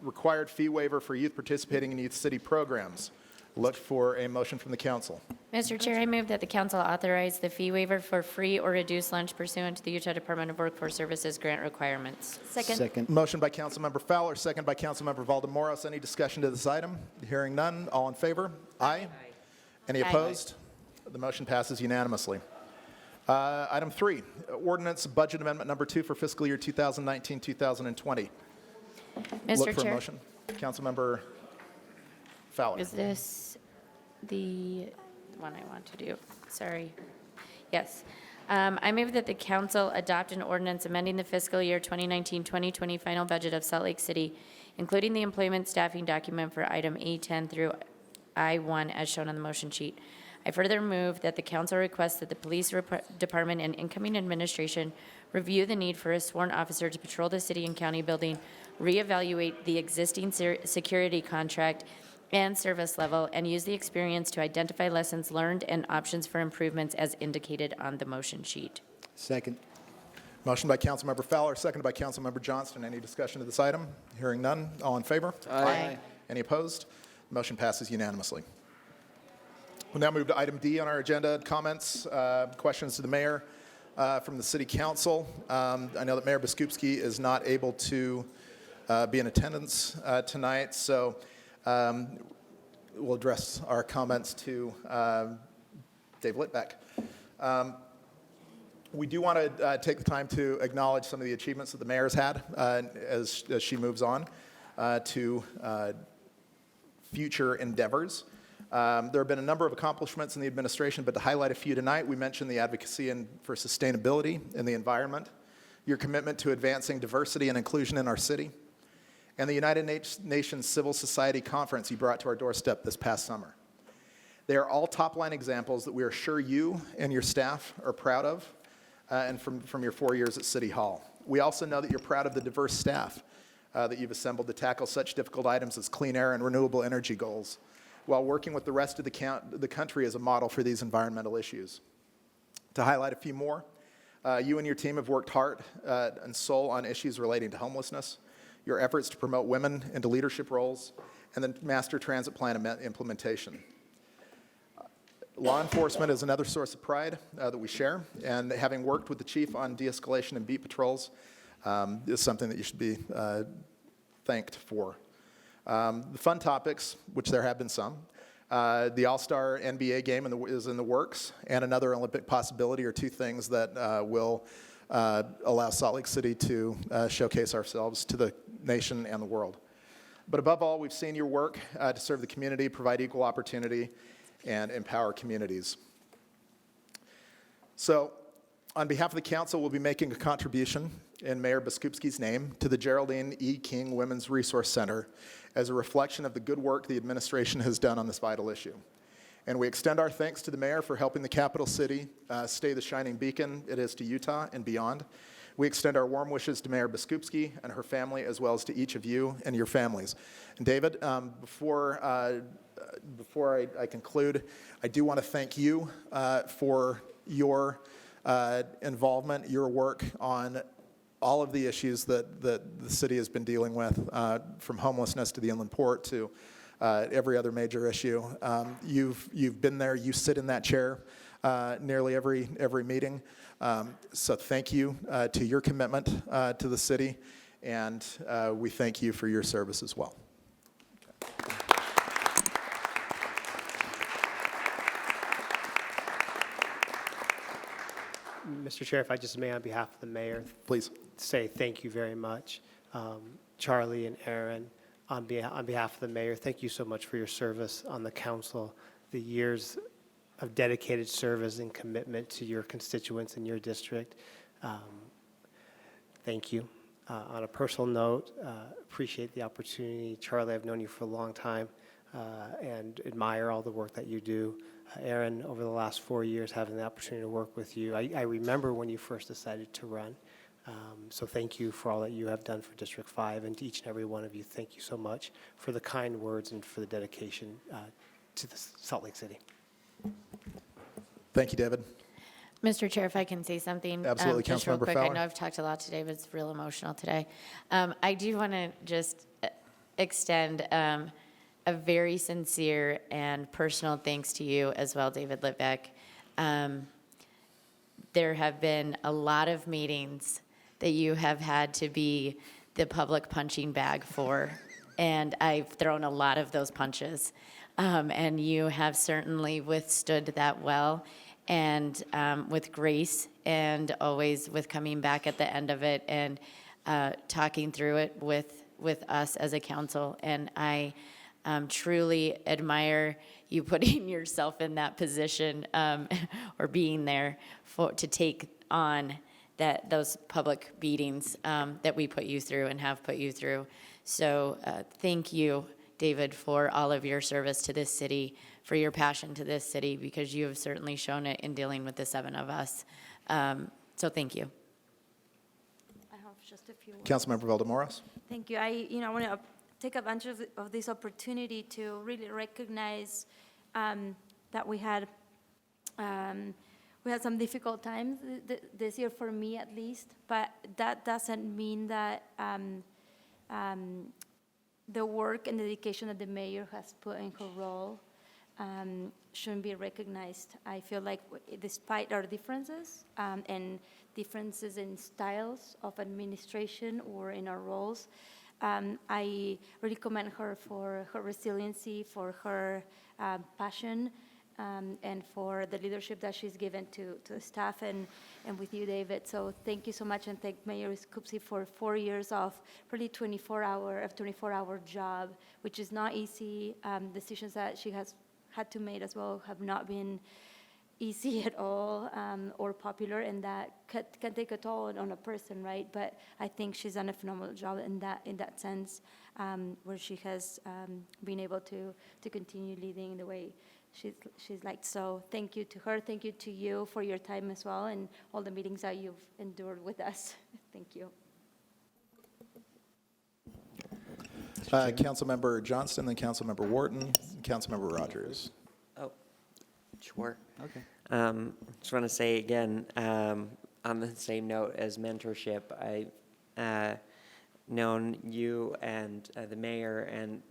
required fee waiver for youth participating in youth city programs. Look for a motion from the council. Mr. Chair, I move that the council authorize the fee waiver for free or reduced lunch pursuant to the Utah Department of Workforce Services grant requirements. Second. Motion by Councilmember Fowler, second by Councilmember Valdemoros. Any discussion to this item? Hearing none, all in favor? Aye. Any Aye. opposed? The motion passes unanimously. Item 3, ordinance budget amendment number 2 for fiscal year 2019-2020. Mr. Look for a Chair, motion. Councilmember Fowler. is this the one I want to do? Sorry. Yes. I move that the council adopt an ordinance amending the fiscal year 2019-2020 final budget of Salt Lake City, including the employment staffing document for item A10 through I1 as shown on the motion sheet. I further move that the council request that the police department and incoming administration review the need for a sworn officer to patrol the city and county building, reevaluate the existing security contract and service level, and use the experience to identify lessons learned and options for improvements as indicated on the motion sheet. Second. Motion by Councilmember Fowler, seconded by Councilmember Johnston. Any discussion of this item? Hearing none, all in favor? Aye. Any opposed? Motion passes unanimously. We'll now move to item D on our agenda, comments, questions to the mayor from the city council. I know that Mayor Biskupski is not able to be in attendance tonight, so we'll address our comments to Dave Litbeck. We do want to take the time to acknowledge some of the achievements that the mayor's had as she moves on to future endeavors. There have been a number of accomplishments in the administration, but to highlight a few tonight, we mentioned the advocacy for sustainability in the environment, your commitment to advancing diversity and inclusion in our city, and the United Nations Civil Society Conference you brought to our doorstep this past summer. They are all top-line examples that we are sure you and your staff are proud of, and from your 4 years at City Hall. We also know that you're proud of the diverse staff that you've assembled to tackle such difficult items as clean air and renewable energy goals, while working with the rest of the country as a model for these environmental issues. To highlight a few more, You and your team have worked heart and soul on issues relating to homelessness, your efforts to promote women into leadership roles, and the master transit plan implementation. Law enforcement is another source of pride that we share, and having worked with the chief on de-escalation and beat patrols is something that you should be thanked for. The fun topics, which there have been some, the All-Star NBA game is in the works, and another Olympic possibility are two things that will allow Salt Lake City to showcase ourselves to the nation and the world. But above all, we've seen your work to serve the community, provide equal opportunity, and empower communities. So, on behalf of the council, we'll be making a contribution in Mayor Biskupski's name to the Geraldine E. King Women's Resource Center as a reflection of the good work the administration has done on this vital issue. And we extend our thanks to the mayor for helping the capital city stay the shining beacon it is to Utah and beyond. We extend our warm wishes to Mayor Biskupski and her family, as well as to each of you and your families. And David, before I conclude, I do want to thank you for your involvement, your work on all of the issues that the city has been dealing with, from homelessness to the inland port to every other major issue. You've been there. You sit in that chair nearly every meeting. So thank you to your commitment to the city, and we thank you for your service as well. Mr. Chair, if I just may, on behalf of the mayor, Please. say thank you very much. Charlie and Aaron, on behalf of the mayor, thank you so much for your service on the council, the years of dedicated service and commitment to your constituents in your district. Thank you. On a personal note, appreciate the opportunity. Charlie, I've known you for a long time and admire all the work that you do. Aaron, over the last 4 years, having the opportunity to work with you. I remember when you first decided to run. So thank you for all that you have done for District 5, and to each and every one of you, thank you so much for the kind words and for the dedication to the Salt Lake City. Thank you, David. Mr. Chair, if I can say something. Absolutely, just real Councilmember quick. I Fowler. know I've talked a lot today, but it's real emotional today. I do want to just extend a very sincere and personal thanks to you as well, David Litvak. There have been a lot of meetings that you have had to be the public punching bag for, and I've thrown a lot of those punches. And you have certainly withstood that well, and with grace, and always with coming back at the end of it and talking through it with us as a council. And I truly admire you putting yourself in that position, or being there to take on those public beatings that we put you through and have put you through. So thank you, David, for all of your service to this city, for your passion to this city, because you have certainly shown it in dealing with the 7 of us. So thank you. I have just a few words. Councilmember Valdemoros. Thank you. I want to take advantage of this opportunity to really recognize that we had some difficult times this year, for me at least, but that doesn't mean that the work and dedication that the mayor has put in her role shouldn't be recognized. I feel like despite our differences and differences in styles of administration or in our roles, I really commend her for her resiliency, for her passion, and for the leadership that she's given to the staff and with you, David. So thank you so much, and thank Mayor Biskupski for 4 years of really 24-hour job, which is not easy. Decisions that she has had to make as well have not been easy at all, or popular, and that can take a toll on a person, right? But I think she's done a phenomenal job in that sense, where she has been able to continue leading the way she's liked. So thank you to her, thank you to you for your time as well, and all the meetings that you've endured with us. Thank you. Councilmember Johnston, then Councilmember Wharton, Councilmember Rogers. Oh, sure. Okay. Just want to say again, on the same note as mentorship, I've known you and the mayor and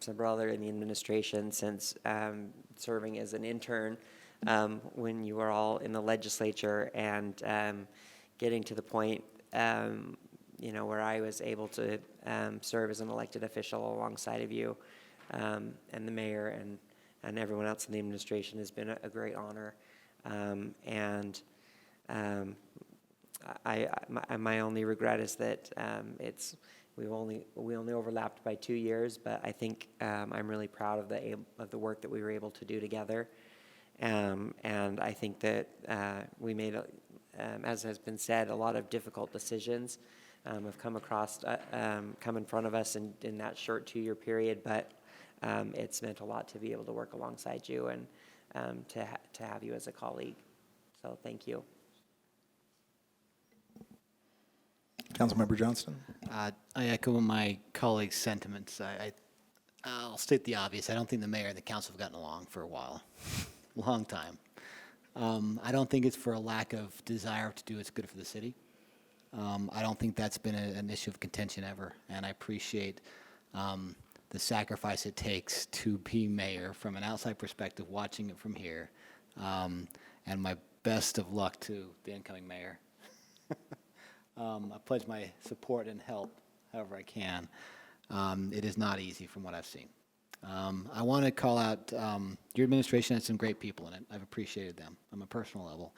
several other in the administration since serving as an intern when you were all in the legislature, and getting to the point where I was able to serve as an elected official alongside of you and the mayor and everyone else in the administration has been a great honor. My only regret is that we only overlapped by 2 years, but I think I'm really proud of the work that we were able to do together, and I think that we made, as has been said, a lot of difficult decisions have come in front of us in that short 2-year period, but it's meant a lot to be able to work alongside you and to have you as a colleague. So thank you. Councilmember Johnston. I echo my colleagues' sentiments. I'll state the obvious. I don't think the mayor and the council have gotten along for a while, long time. I don't think it's for a lack of desire to do what's good for the city. I don't think that's been an issue of contention ever, and I appreciate the sacrifice it takes to be mayor from an outside perspective, watching it from here, and my best of luck to the incoming mayor. I pledge my support and help however I can. It is not easy from what I've seen. I want to call out your administration had some great people in it. I've appreciated them on a personal level.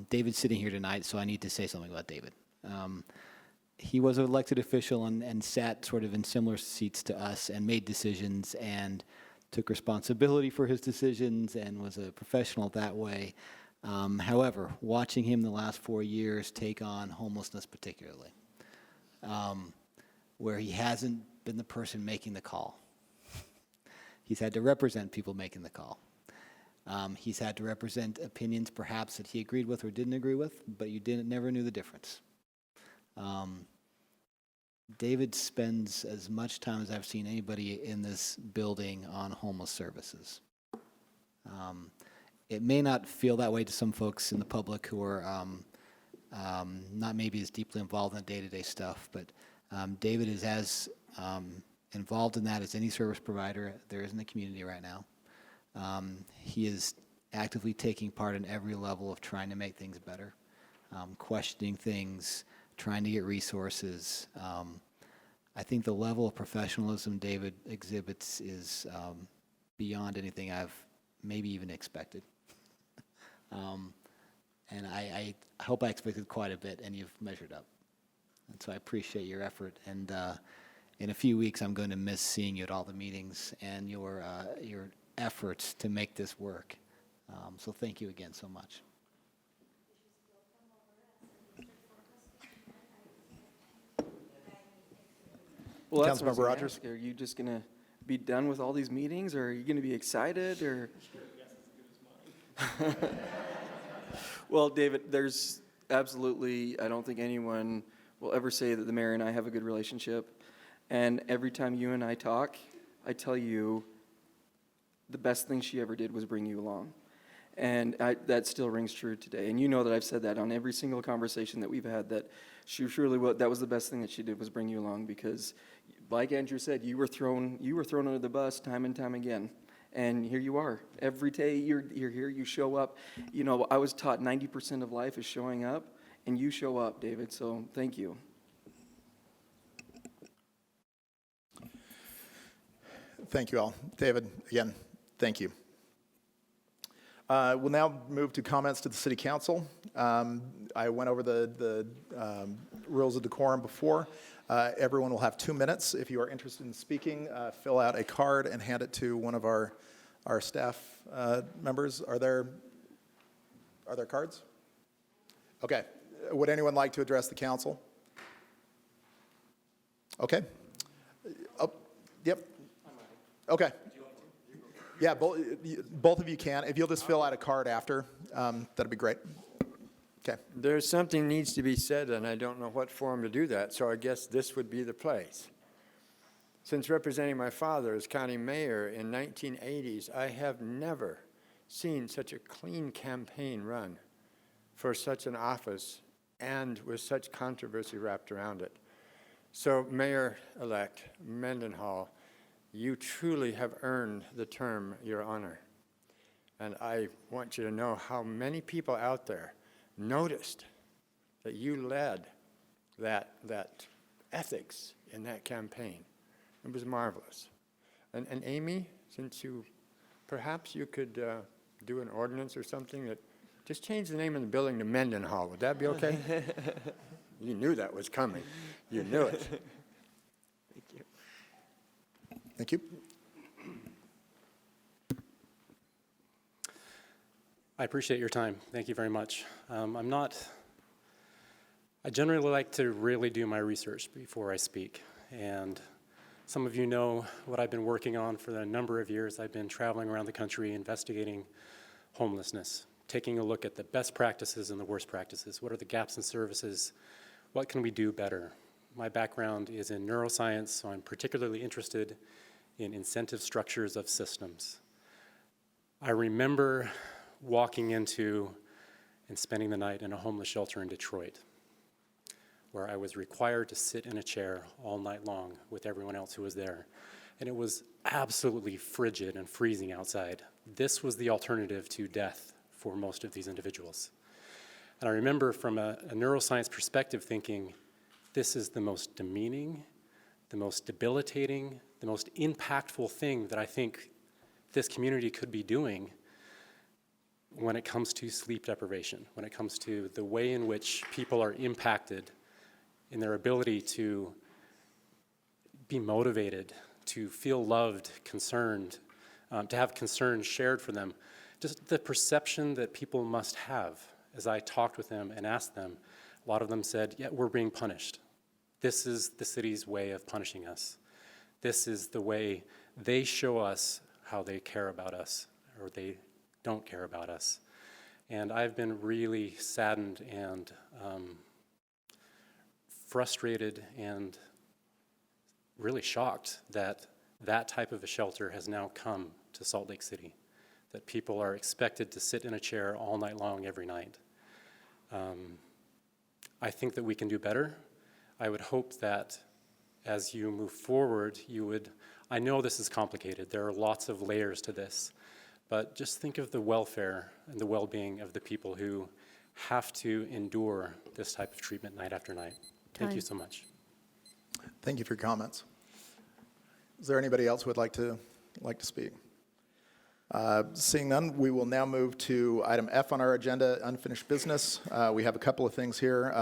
David's sitting here tonight, so I need to say something about David. He was an elected official and sat sort of in similar seats to us and made decisions and took responsibility for his decisions and was a professional that way. However, watching him the last 4 years take on homelessness particularly, where he hasn't been the person making the call. He's had to represent people making the call. He's had to represent opinions perhaps that he agreed with or didn't agree with, but you never knew the difference. David spends as much time as I've seen anybody in this building on homeless services. It may not feel that way to some folks in the public who are not maybe as deeply involved in the day-to-day stuff, but David is as involved in that as any service provider there is in the community right now. He is actively taking part in every level of trying to make things better, questioning things, trying to get resources. I think the level of professionalism David exhibits is beyond anything I've maybe even expected. And I hope I expected quite a bit, and you've measured up. And so I appreciate your effort. And in a few weeks, I'm going to miss seeing you at all the meetings and your efforts to make this work. So thank you again so much. Well, that's what I was Councilmember gonna Rogers. ask. Are you just going to be done with all these meetings, or are you going to be excited? Or well, David, there's absolutely, I don't think anyone will ever say that the mayor and I have a good relationship. And every time you and I talk, I tell you the best thing she ever did was bring you along. And that still rings true today. And you know that I've said that on every single conversation that we've had, that she surely that was the best thing that she did was bring you along, because like Andrew said, you were thrown under the bus time and time again. And here you are. Every day you're here, you show up. You know, I was taught 90% of life is showing up, and you show up, David. So thank you. Thank you all. David, again, thank you. We'll now move to comments to the City Council. I went over the rules of decorum before. Everyone will have 2 minutes. If you are interested in speaking, fill out a card and hand it to one of our staff members. Are there cards? Okay. Would anyone like to address the council? Okay. Oh, yep. Okay. Yeah, both of you can. If you'll just fill out a card after, that'd be great. Okay. There's something needs to be said, and I don't know what forum to do that, so I guess this would be the place. Since representing my father as county mayor in 1980s, I have never seen such a clean campaign run for such an office and with such controversy wrapped around it. So Mayor-elect Mendenhall, you truly have earned the term, Your Honor. And I want you to know how many people out there noticed that you led that ethics in that campaign. It was marvelous. And Amy, since perhaps you could do an ordinance or something that just change the name of the building to Mendenhall. Would that be okay? You knew that was coming. You knew it. Thank you. Thank you. I appreciate your time. Thank you very much. I generally like to really do my research before I speak. And some of you know what I've been working on for a number of years. I've been traveling around the country investigating homelessness, taking a look at the best practices and the worst practices. What are the gaps in services? What can we do better? My background is in neuroscience, so I'm particularly interested in incentive structures of systems. I remember walking into and spending the night in a homeless shelter in Detroit, where I was required to sit in a chair all night long with everyone else who was there. And it was absolutely frigid and freezing outside. This was the alternative to death for most of these individuals. And I remember from a neuroscience perspective thinking, this is the most demeaning, the most debilitating, the most impactful thing that I think this community could be doing when it comes to sleep deprivation, when it comes to the way in which people are impacted in their ability to be motivated, to feel loved, concerned, to have concern shared for them. Just the perception that people must have. As I talked with them and asked them, a lot of them said, yeah, we're being punished. This is the city's way of punishing us. This is the way they show us how they care about us, or they don't care about us. And I've been really saddened and frustrated and really shocked that that type of a shelter has now come to Salt Lake City, that people are expected to sit in a chair all night long every night. I think that we can do better. I would hope that as you move forward, I know this is complicated. There are lots of layers to this, but just think of the welfare and the well-being of the people who have to endure this type of treatment night after night. Thank you so much. Thank you for your comments. Is there anybody else who would like to speak? Seeing none, we will now move to item F on our agenda, unfinished business. We have a couple of things here.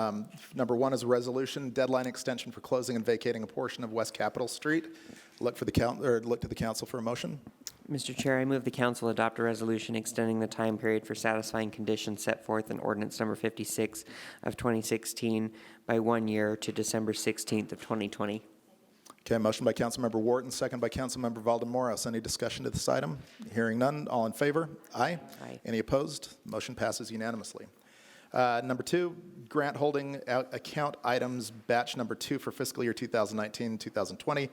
Number one is a resolution, deadline extension for closing and vacating a portion of West Capitol Street. Look to the council for a motion. Mr. Chair, I move the council adopt a resolution extending the time period for satisfying conditions set forth in ordinance number 56 of 2016 by 1 year to December 16th of 2020. Okay, motion by Councilmember Wharton, second by Councilmember Valdemoros. Any discussion to this item? Hearing none, all in favor? Aye. Aye. Any opposed? Motion passes unanimously. Number two, grant holding account items batch number 2 for fiscal year 2019-2020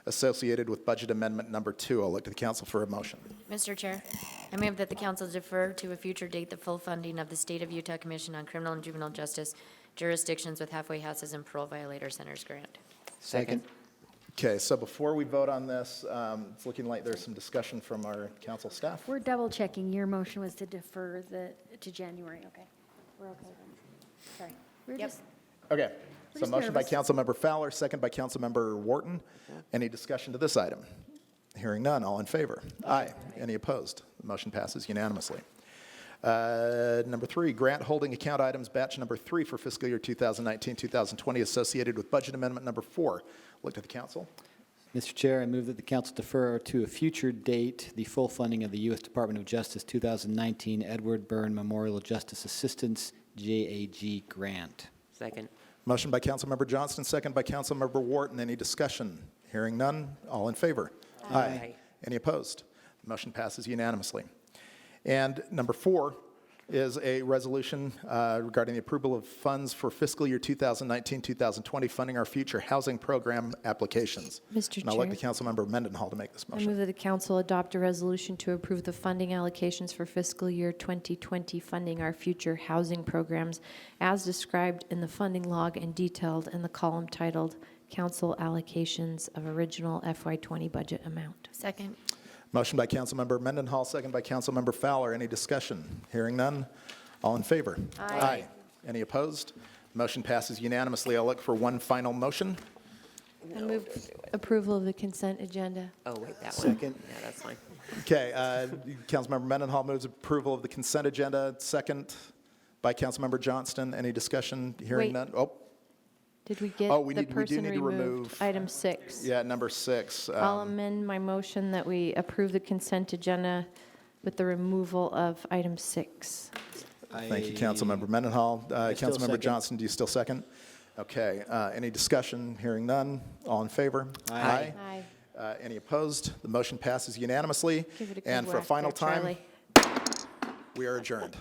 associated with budget amendment number 2. I'll look to the council for a motion. Mr. Chair, I move that the council defer to a future date the full funding of the State of Utah Commission on Criminal and Juvenile Justice jurisdictions with halfway houses and parole violator centers grant. Second. Okay, so before we vote on this, it's looking like there's some discussion from our council staff. We're double checking. Your motion was to defer to January. Okay. We're okay then. Sorry. We're Yep. just, Okay, We're so just motion by nervous. Councilmember Fowler, second by Councilmember Wharton. Any discussion to this item? Hearing none, all in favor? Aye. Any opposed? The motion passes unanimously. Number 3, grant holding account items batch number 3 for fiscal year 2019-2020 associated with budget amendment number 4. Look to the council. Mr. Chair, I move that the council defer to a future date the full funding of the U.S. Department of Justice 2019 Edward Byrne Memorial Justice Assistance JAG grant. Second. Motion by Councilmember Johnston, second by Councilmember Wharton. Any discussion? Hearing none, all in favor? Aye. Any opposed? The motion passes unanimously. And number 4, is a resolution regarding the approval of funds for fiscal year 2019-2020, funding our future housing program applications. Mr. And I'd like the Chair. Councilmember Mendenhall to make this I motion. move that the council adopt a resolution to approve the funding allocations for fiscal year 2020, funding our future housing programs as described in the funding log and detailed in the column titled Council Allocations of Original FY20 Budget Amount. Second. Motion by Councilmember Mendenhall, second by Councilmember Fowler. Any discussion? Hearing none. All in favor? Aye. Any opposed? Motion passes unanimously. I'll look for one final motion. I move approval of the consent agenda. Oh, wait, that one. Second. Yeah, that's fine. Okay, Councilmember Mendenhall moves approval of the consent agenda, second by Councilmember Johnston. Any discussion? Hearing Wait. none. Oh, Did we get Oh, we the need- we do person need to removed? remove- Item 6. yeah, number 6. I'll amend my motion that we approve the consent agenda with the removal of item 6. Thank you, Councilmember Mendenhall. I still Councilmember second. Johnston, do you still second? Okay, any discussion? Hearing none. All in favor? Aye. Aye. Any opposed? The motion passes unanimously. Give it a good And for a whack final there, time, Charlie. we are adjourned.